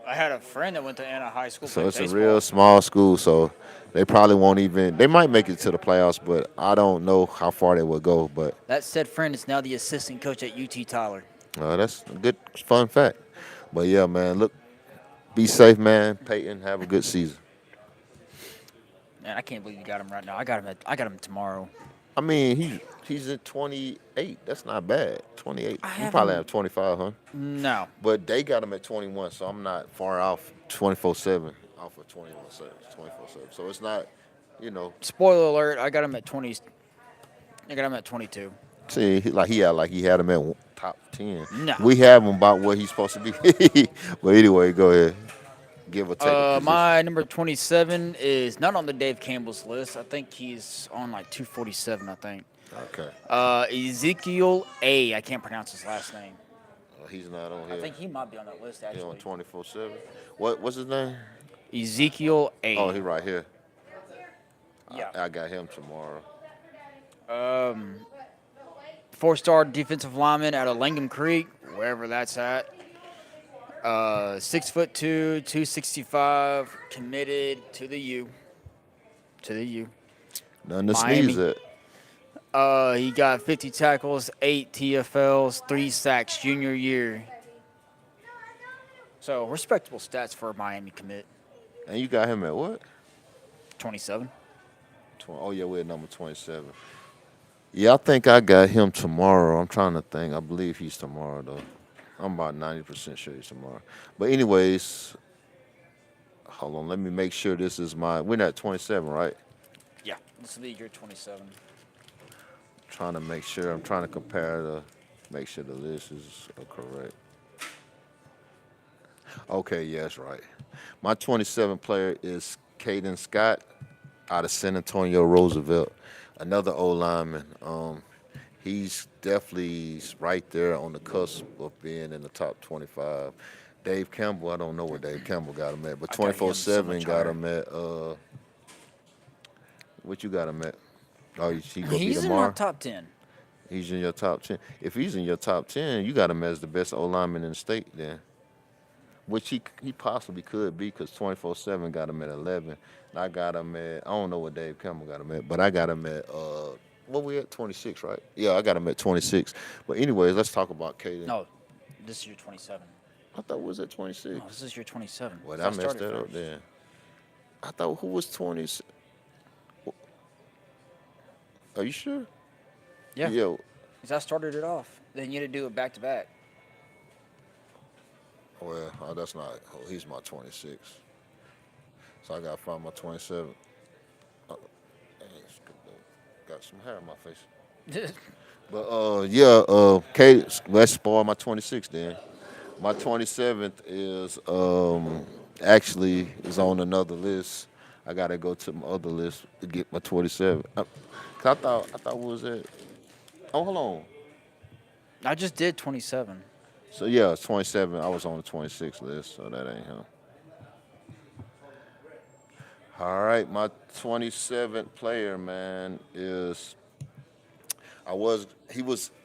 I had a friend that went to Anna High School So played it's a real baseball. small school, so they probably won't even. They might make it to the playoffs, but I don't know how far they will go. But That said friend is now the assistant coach at UT Tyler. that's a good fun fact. But yeah, man, look, be safe, man. Peyton, have a good season. Man, I can't believe you got him right now. I got him tomorrow. I mean, he's at 28. That's not bad. 28. I You have probably him. have 25, huh? No. But they got him at 21, so I'm not far off 24/7. Off of 24/7. So it's not, you know. Spoiler alert, I got him at 20. I got him at 22. See, he had him at top 10. No. We have him about where he's supposed to be. But anyway, go ahead. Give or take a position. My number 27 is not on the Dave Campbell's list. I think he's on like 247, I think. Okay. Ezekiel A. I can't pronounce his last name. He's not on I here. think he might be on that list, He's on actually. 24/7. What's his name? Ezekiel A. Oh, he right here. Yeah. I got him tomorrow. 4-star defensive lineman out of Langham Creek, wherever that's at. 6'2", 265, committed to the U. To the U. Nothing to Miami. sneeze at. He got 50 tackles, 8 TFLs, 3 sacks junior year. So respectable stats for a Miami commit. And you got him at what? 27. Oh, yeah, we're at number 27. Yeah, I think I got him tomorrow. I'm trying to think. I believe he's tomorrow, though. I'm about 90% sure he's tomorrow. But anyways, hold on. Let me make sure this is my. We're at 27, right? Yeah, this will be your 27. Trying to make sure. I'm trying to compare make sure the list is correct. Okay, yeah, that's right. My 27 player is Caden Scott out of San Antonio Roosevelt, another O lineman. He's definitely right there on the cusp of being in the top 25. Dave Campbell, I don't know where Dave Campbell got him at, but I got him so 24/7 much got higher. him at what you got him at? Oh, he gonna be He's in my tomorrow. top 10. He's in your top 10. If he's in your top 10, you got him as the best O lineman in the state then, which he possibly could be because 24/7 got him at 11. And I got him at I don't know what Dave Campbell got him at, but I got him at what we at 26, right? Yeah, I got him at 26. But anyways, let's talk about Caden. No, this is your 27. I thought it was at No, 26. this is your 27. Well, 'Cause I I messed started that up first. then. I thought who was 20? Are you sure? Yeah, Yeah. because I started it off. Then you had to do it back to back. Well, that's not. Oh, he's my 26. So I got to find my 27. Uh, dang, got some hair on my face. But yeah, Kate, let's spoil my 26 then. My 27th is actually is on another list. I gotta go to my other list to get my 27. 'Cause I thought what was it? Oh, hold on. I just did 27. So yeah, it's 27. I was on the 26 list, so that ain't him. All right, my 27th player, man, is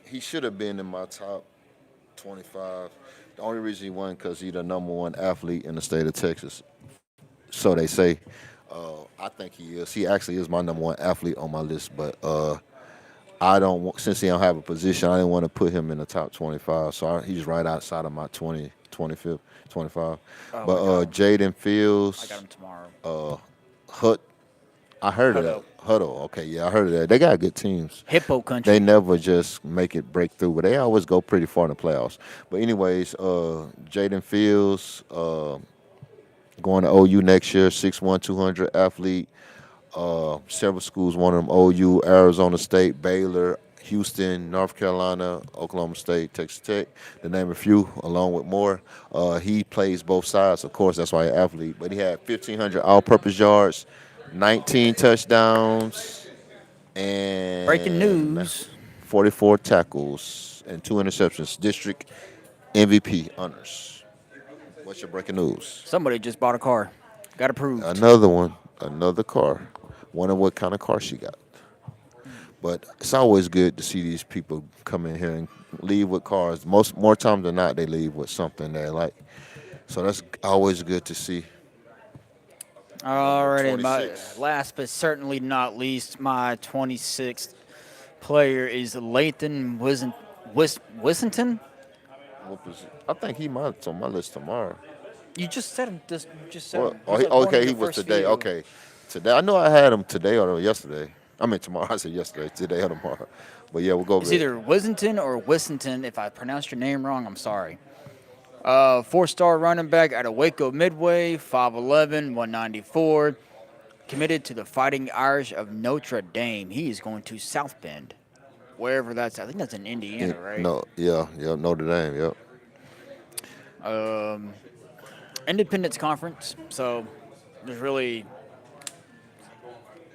he should have been in my top 25. The only reason he won because he's the number one athlete in the state of Texas. So they say. I think he is. He actually is my number one athlete on my list, but I don't want, since he don't have a position, I didn't want to put him in the top 25. So he's right outside of my 20, 25th, 25. Oh, But Jaden I got Fields, him tomorrow. Hut, I heard of that. Hutto. Huddle. Okay, yeah, I heard of that. They got good teams. Hippo They country. never just make it break through, but they always go pretty far in the playoffs. But anyways, Jaden Fields going to OU next year, 6'1", 200 athlete. Several schools want him: OU, Arizona State, Baylor, Houston, North Carolina, Oklahoma State, Texas Tech, to name a few, along with more. He plays both sides, of course. That's why he's an athlete. But he had 1,500 all-purpose yards, 19 touchdowns, Breaking and news. 44 tackles and 2 interceptions. District MVP honors. What's your breaking news? Somebody just bought a car. Got approved. Another one, another car. Wonder what kind of car she got. But it's always good to see these people come in here and leave with cars. More times than not, they leave with something they like. So that's always good to see. Number Alrighty, my 26. last but certainly not least, my 26th player is Lathan Wissington. I think he might on my list tomorrow. You just said him. Just said Well, him. oh, He's one of okay, your he was first today. few. Okay, today. I know I had him today or yesterday. I mean tomorrow. I said yesterday, today or tomorrow. But yeah, we'll go It's over it. either Wissington or Wissington. If I pronounced your name wrong, I'm sorry. Four-star running back out of Waco Midway, 5'11", 194. Committed to the Fighting Irish of Notre Dame. He is going to South Bend, wherever that's. I think that's in Indiana, right? No, yeah, Notre Dame, yep. Um, Independence Conference. So there's really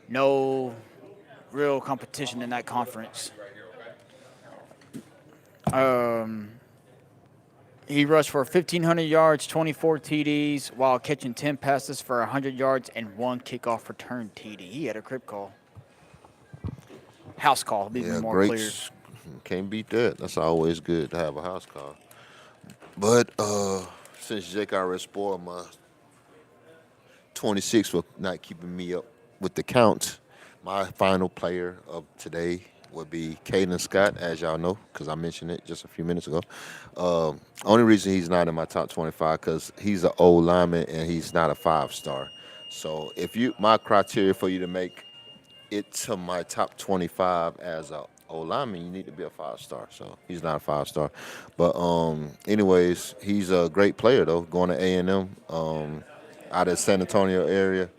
no real competition in that conference. Um, he rushed for 1,500 yards, 24 TDs, while catching 10 passes for 100 yards and 1 kickoff return TD. He had a crib call. House call, to be Yeah, more great. clear. Can't beat that. That's always good to have a house call. But since Jake already spoiled my 26 for not keeping me up with the count, my final player of today would be Caden Scott, as y'all know, because I mentioned it just a few minutes ago. Only reason he's not in my top 25 because he's an old lineman and he's not a 5-star. So if you, my criteria for you to make it to my top 25 as a O lineman, you need to be a 5-star. So he's not a 5-star. But anyways, he's a great player though, going to A&M out of San Antonio area.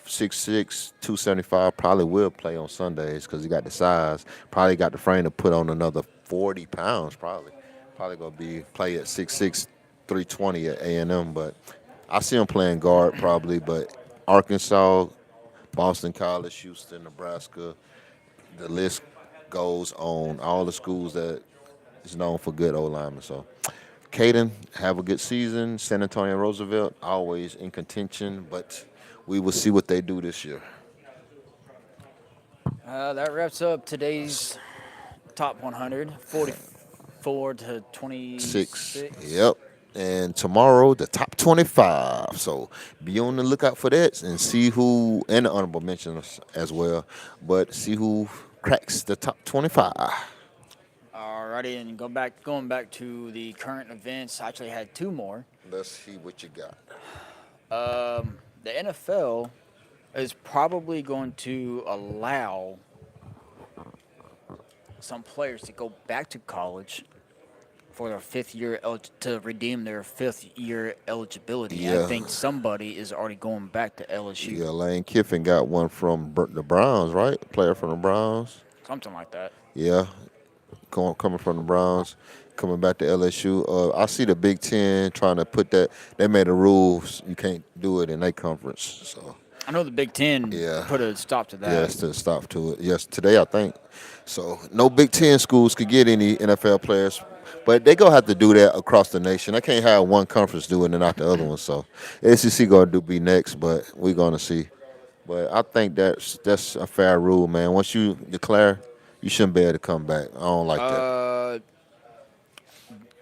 6'6", 275, probably will play on Sundays because he got the size. Probably got the frame to put on another 40 pounds probably. Probably going to be play at 6'6", 320 at A&M. But I see him playing guard probably. But Arkansas, Boston College, Houston, Nebraska, the list goes on all the schools that is known for good O linemen. So, Caden, have a good season. San Antonio Roosevelt always in contention, but we will see what they do this year. That wraps up today's top 100, 44 to Six. 26. Yep. And tomorrow the top 25. So be on the lookout for that and see who and the honorable mentions as well. But see who cracks the top 25. Alrighty, and going back to the current events. I actually had two more. Let's see what you got. The NFL is probably going to allow some players to go back to college for their to redeem their 5th year eligibility. And I Yeah. think somebody is already going back to LSU, Yeah, Lane Kiffin got one from the Browns, right? Player from the Browns. something like that. Yeah, coming from the Browns, coming back to LSU. I see the Big Ten trying to put that. They made the rules you can't do it in their conference. So I know the Big Ten yeah, put a stop to that. yes, to stop to it. Yes, today I think. So no Big Ten schools could get any NFL players, but they gonna have to do that across the nation. I can't have one conference do it and not the other one. So SEC gonna be next, but we're gonna see. But I think that's a fair rule, man. Once you declare, you shouldn't be able to come back. I don't like that.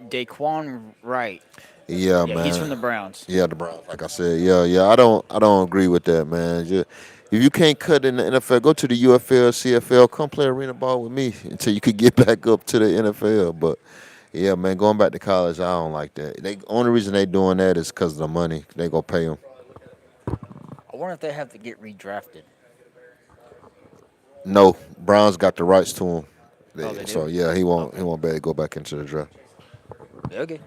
Daquan Wright. Yeah, Yeah, man. he's from the Browns. Yeah, the Browns. Like I said, yeah. I don't agree with that, man. If you can't cut in the NFL, go to the UFL, CFL. Come play arena ball with me until you could get back up to the NFL. But yeah, man, going back to college, I don't like that. They only reason they doing that is because of the money. They gonna pay them. I wonder if they have to get redrafted. No, Browns got the rights to him. Oh, they So do? yeah, he won't. Okay. He won't be able to go back into the draft. Okay.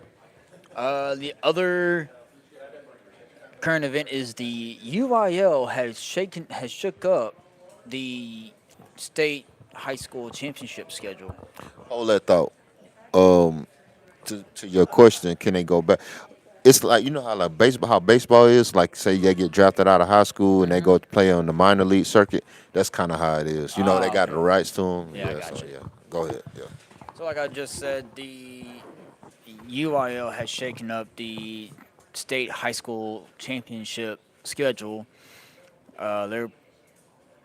The other current event is the UIL has shook up the state high school championship schedule. Hold that thought. Um, to your question, can they go back? It's like how like baseball is like say they get drafted out of high school and they go to play on the minor league circuit. That's kind of how it is. They got Okay. the rights to them. Yeah, I Yeah, got so you. yeah, go ahead. Yeah. So, like I just said, the UIL has shaken up the state high school championship schedule. They're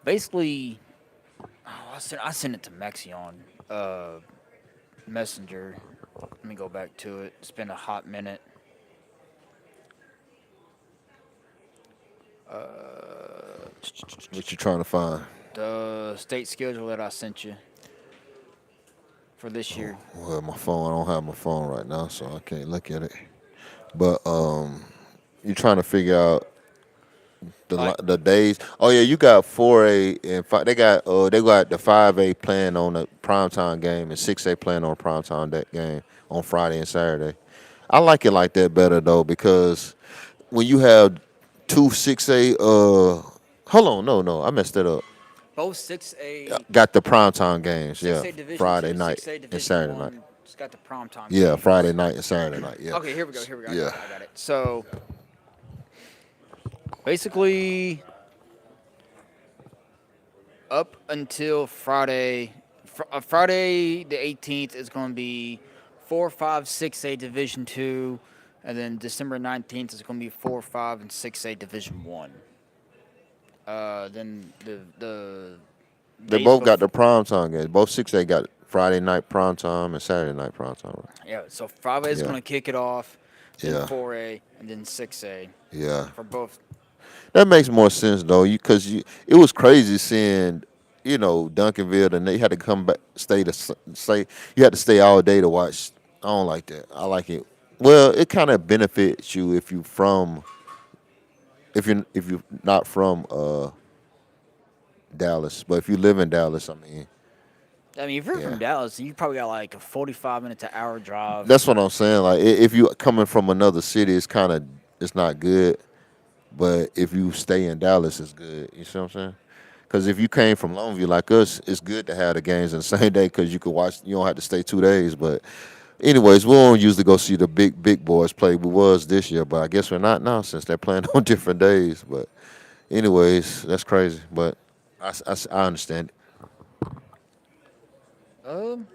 basically. Oh, I sent it to Mexion Messenger. Let me go back to it. It's been a hot minute. What you trying to find? The state schedule that I sent you for this year. Well, my phone. I don't have my phone right now, so I can't look at it. But you trying to figure out Like, the days. Oh yeah, you got 4A and 5. They got the 5A playing on the primetime game and 6A playing on primetime that game on Friday and Saturday. I like it like that better though because when you have two 6A hold on, no, I messed it up. both 6A, Got the primetime games, yeah. 6A Division Friday 2, night 6A and Division Saturday 1. night. It's got the prom time Yeah, games. Friday night and Saturday night, yeah. Okay, here we go. I Yeah. got it. So basically, up until Friday the 18th is going to be 4, 5, 6A Division 2, and then December 19th is going to be 4, 5, and 6A Division 1. Then the They days both got the before- primetime games. Both 6A got Friday night primetime and Saturday night primetime. Right? Yeah, so 5A is Yeah. going to kick it off, then Yeah. 4A, and then 6A Yeah. for both. That makes more sense though, because it was crazy seeing, Duncanville, and they had to come back, stay. You had to stay all day to watch. I don't like that. I like it. Well, it kind of benefits you if you're not from Dallas, but if you live in Dallas, I mean, I mean, if you're Yeah. from Dallas, you probably got like a 45 minute to hour drive. that's what I'm saying. Like, if you coming from another city, it's not good. But if you stay in Dallas, it's good. You see what I'm saying? Because if you came from Longview like us, it's good to have the games in the same day because you could watch. You don't have to stay 2 days. But anyways, we don't usually go see the big boys play. We was this year, but I guess we're not now since they're playing on different days. But anyways, that's crazy. But I understand it. Um,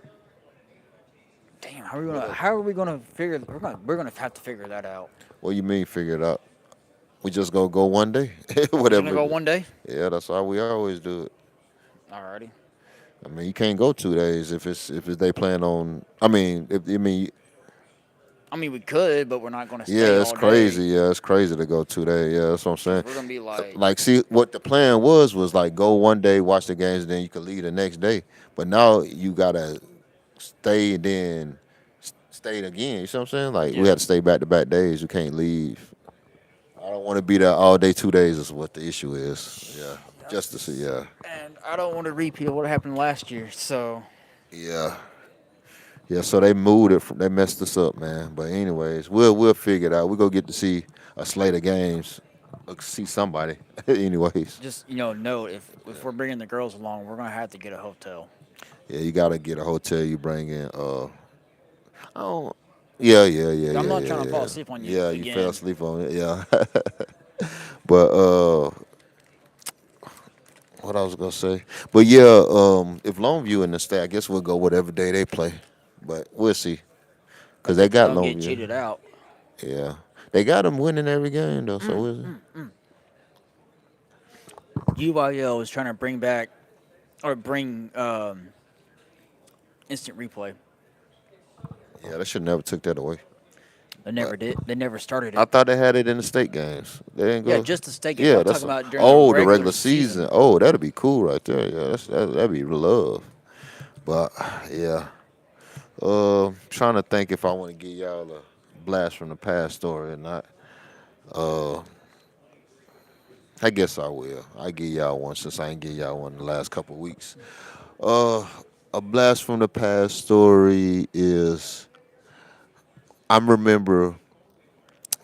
damn, how are we What gonna else? how are we gonna figure? We're gonna have to figure that out. What you mean figure it out? We just gonna go one day, We're just gonna whatever. go one day. Yeah, that's how we always do it. Alrighty. I mean, you can't go 2 days if they plan on. I mean, if I mean, I mean, we could, but we're not gonna stay yeah, it's all day crazy. Yeah, it's crazy to go 2 days. Yeah, that's what I'm because saying. we're gonna be like, Like, see, what the plan was like go one day, watch the games, then you could leave the next day. But now you gotta stay and then stay again. You see what I'm saying? Like, we yeah. had to stay back to back days. You can't leave. I don't want to be there all day. 2 days is what the issue is. Yeah, just to see. Yeah, And I don't want to repeat what happened last year. So yeah. Yeah, so they moved it. They messed us up, man. But anyways, we'll figure it out. We go get to see a slate of games, see somebody. anyways, just note if we're bringing the girls along, we're gonna have to get a hotel. yeah, you gotta get a hotel. You bring in. Oh, yeah, yeah, yeah, I'm yeah, not yeah, trying to fall yeah. asleep on you Yeah, you fell again. asleep on it. Yeah, but what I was gonna say. But yeah, if Longview in the state, I guess we'll go whatever day they play. But we'll see, cause they got Don't get Longview. cheated out. Yeah, they got them winning every game though. So we'll see. UIL is trying to bring back or bring instant replay. Yeah, they should never took that away. They never did. They never started I it. thought they had it in the state games. They didn't Yeah, go. just the state games. Yeah, I'm that's talking about during the oh the regular regular season. season. Oh, that'd be cool right there. Yeah, that'd be love. But yeah, trying to think if I want to give y'all a blast from the past story or not. Uh, I guess I will. I give y'all one since I ain't give y'all one the last couple weeks. Uh, a blast from the past story is I remember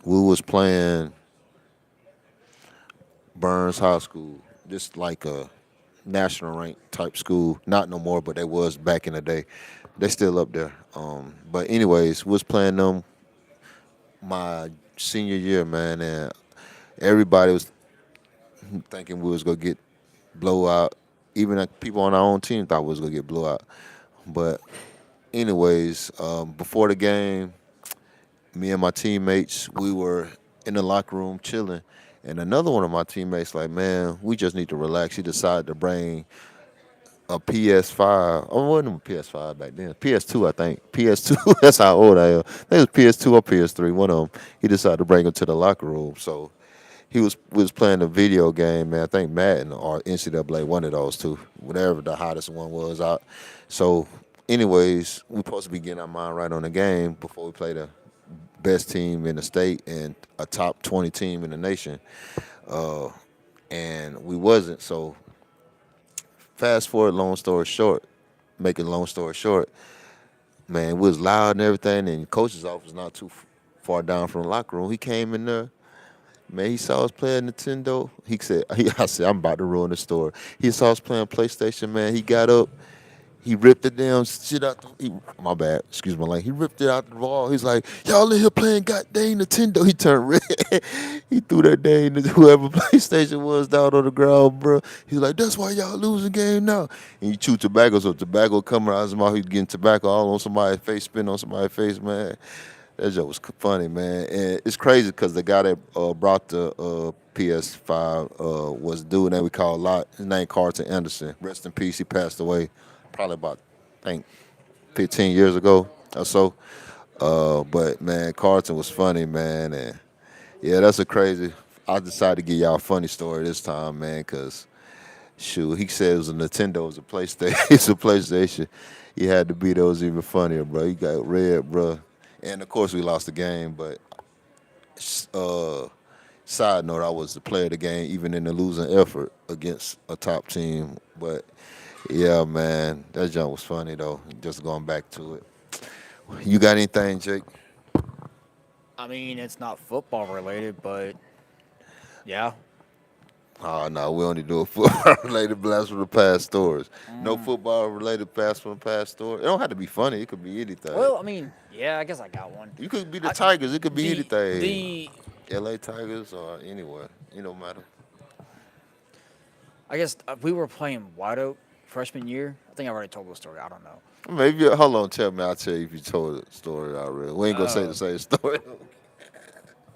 we was playing Burns High School, just like a national rank type school. Not no more, but they was back in the day. They still up there. But anyways, was playing them my senior year, man, and everybody was thinking we was gonna get blowout. Even like people on our own team thought we was gonna get blowout. But anyways, before the game, me and my teammates, we were in the locker room chilling. And another one of my teammates, like, man, we just need to relax. He decided to bring a PS5. Oh, it wasn't a PS5 back then. PS2, I think. PS2. That's how old I am. I think it was PS2 or PS3. One of them. He decided to bring him to the locker room. So he was playing a video game, man. I think Madden or NCAA, one of those two, whatever the hottest one was out. So, anyways, we supposed to be getting our mind right on the game before we play the best team in the state and a top 20 team in the nation. And we wasn't. So fast forward, long story short, making long story short, man, we was loud and everything, and coach's office not too far down from the locker room. He came in there, man, he saw us playing Nintendo. He said, I said, I'm about to ruin the story. He saw us playing PlayStation, man. He got up, he ripped the damn shit out my bad, excuse my language. He ripped it out the wall. He's like, y'all in here playing goddamn Nintendo. He turned red. He threw that dang whoever PlayStation was down on the ground, bro. He's like, that's why y'all losing game now. And he chewed tobacco, so tobacco coming out of his mouth. He's getting tobacco all on somebody's face, spin on somebody's face, man. That joke was funny, man. And it's crazy because the guy that brought the PS5 was a dude that we call Lot. His name Carlton Anderson. Rest in peace. He passed away probably about, I think, 15 years ago or so. But, man, Carlton was funny, man. And, yeah, that's a crazy. I decided to give y'all a funny story this time, man, because, shoot, he said it was a Nintendo, it was a PlayStation. It's a PlayStation. He had to be those even funnier, bro. He got red, bro. And of course we lost the game, but uh, side note, I was the player of the game, even in the losing effort against a top team. But yeah, man, that jump was funny though. Just going back to it. You got anything, Jake? I mean, it's not football related, but yeah. Oh no, we only do a football related blast from the past stories. No football related blast from the past story. It don't have to be funny. It could be anything. Well, I mean, yeah. I guess I got one. You could be the I, Tigers. It could be the anything. the L.A. Tigers or anywhere. It don't matter. I guess we were playing White Oak freshman year. I think I already told the story. I don't know. Maybe hold on, tell me. I'll tell you if you told the story already. We ain't gonna say the Uh, same story.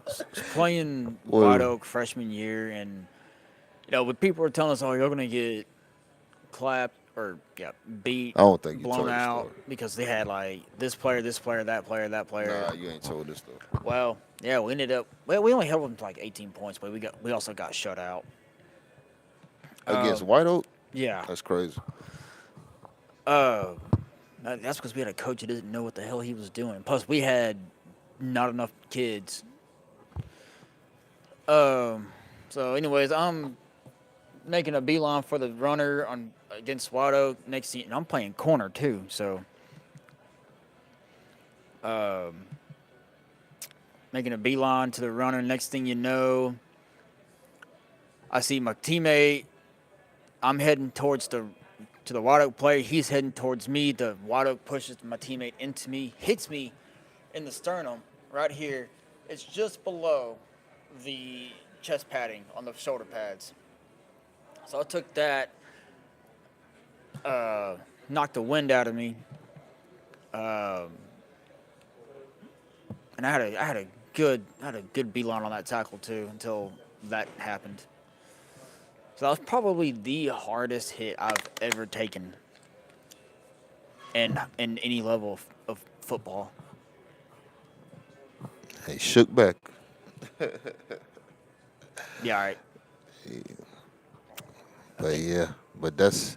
was playing White Well, Oak freshman year, and when people were telling us, "Oh, you're gonna get clapped or beat, I don't think you blown told the out," story. because they had like this player, that player, that player. Nah, you ain't told this story. Well, yeah, we ended up. Well, we only held them to like 18 points, but we also got shut out. Against Um, White Oak? yeah. That's crazy. Uh, that's because we had a coach who didn't know what the hell he was doing. Plus, we had not enough kids. Um. So, anyways, I'm making a beeline for the runner on against White Oak next thing, and I'm playing corner too. So, um, making a beeline to the runner. Next thing you know, I see my teammate. I'm heading towards the White Oak player. He's heading towards me. The White Oak pushes my teammate into me, hits me in the sternum right here. It's just below the chest padding on the shoulder pads. So I took that, knocked the wind out of me, um, and I had a good beeline on that tackle too until that happened. So that was probably the hardest hit I've ever taken in any level of football. He shook back. Yeah, all right. I But think yeah, but that's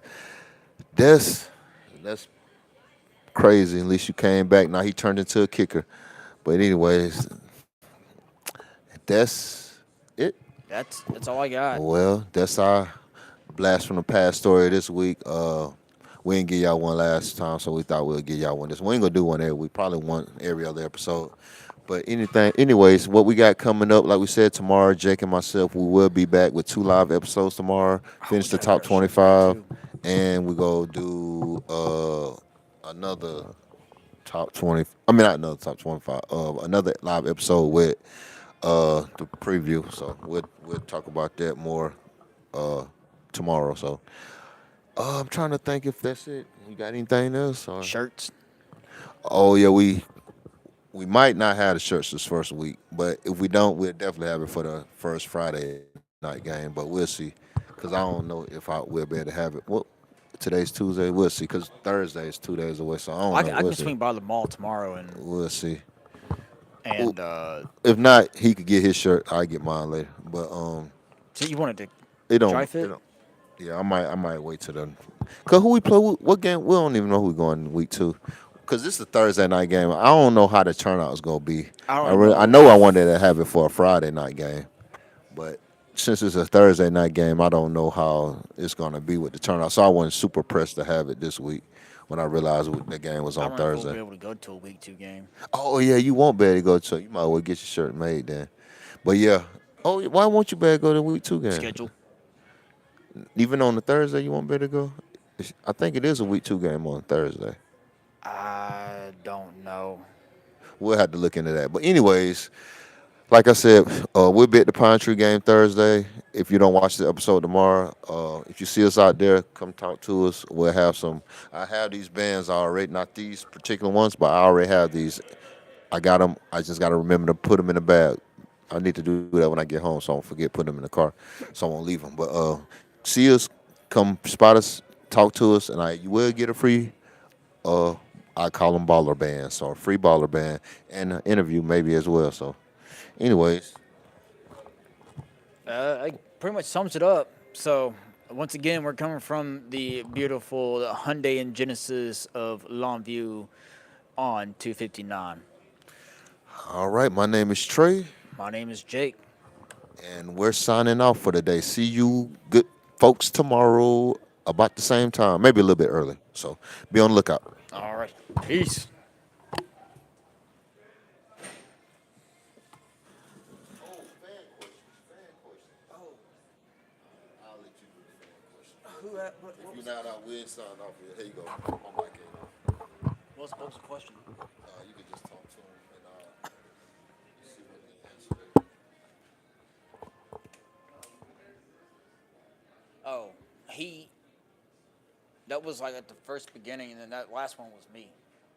that's crazy. At least you came back. Now he turned into a kicker. But anyways, that's it. that's all I got. Well, that's our blast from the past story this week. We didn't give y'all one last time, so we thought we'll give y'all one this. We ain't gonna do one every week. Probably one every other episode. But anyways, what we got coming up, like we said, tomorrow, Jake and myself, we will be back with 2 live episodes tomorrow. Oh, we Finish the gotta get top our shirt made 25, too. and we go do another top 20. I mean, not another top 25. Another live episode with the preview. So we'll talk about that more uh tomorrow. So I'm trying to think if that's it. You got anything else? Or Shirts. oh yeah, we might not have the shirts this first week, but if we don't, we'll definitely have it for the first Friday night game. But we'll see, cause I don't know if we'll be able to have it. Well, today's Tuesday. We'll see, cause Thursday is 2 days away, so I don't know. I We'll can see. swing by the mall tomorrow We'll see. and If not, he could get his shirt. I get mine later. But see you wanted to it dry don't. It fit. don't. Yeah, I might wait till then. Cause who we play? What game? We don't even know who we going week 2. Cause this is a Thursday night game. I don't know how the turnout is gonna be. I I don't really, I know know I wanted if to have it for a Friday night game, but since it's a Thursday night game, I don't know how it's gonna be with the turnout. So I wasn't super pressed to have it this week when I realized the game was I on don't know if we'll be Thursday. able to go to a week 2 game. Oh yeah, you won't be able to go to. You might as well get your shirt made then. But yeah. Oh, why won't you be able to go to week 2 game? Schedule. Even on the Thursday, you won't be able to go. I think it is a week 2 game on Thursday. I don't know. We'll have to look into that. But anyways, like I said, we'll be at the Pine Tree game Thursday. If you don't watch the episode tomorrow, if you see us out there, come talk to us. We'll have some. I have these bands already, not these particular ones, but I already have these. I got them. I just got to remember to put them in the bag. I need to do that when I get home, so I don't forget putting them in the car, so I won't leave them. But see us, come spot us, talk to us, and you will get a free. Uh, I call them baller bands, so a free baller band and an interview maybe as well. So, anyways, I pretty much sums it up. So once again, we're coming from the beautiful Hyundai and Genesis of Longview on 259. all right. My name is Trey, My name is Jake. and we're signing off for the day. See you, good folks, tomorrow about the same time, maybe a little bit early. So, be on the lookout. All right. Peace. If you're not out, we ain't signed off yet. Here you go. My mic What was the question? you can just talk to him and see what he answers. Oh, he. That That was like at the first beginning, and then that last one was me.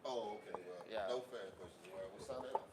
Oh, okay. Well, Yeah. no fan questions. All right, we'll sign that.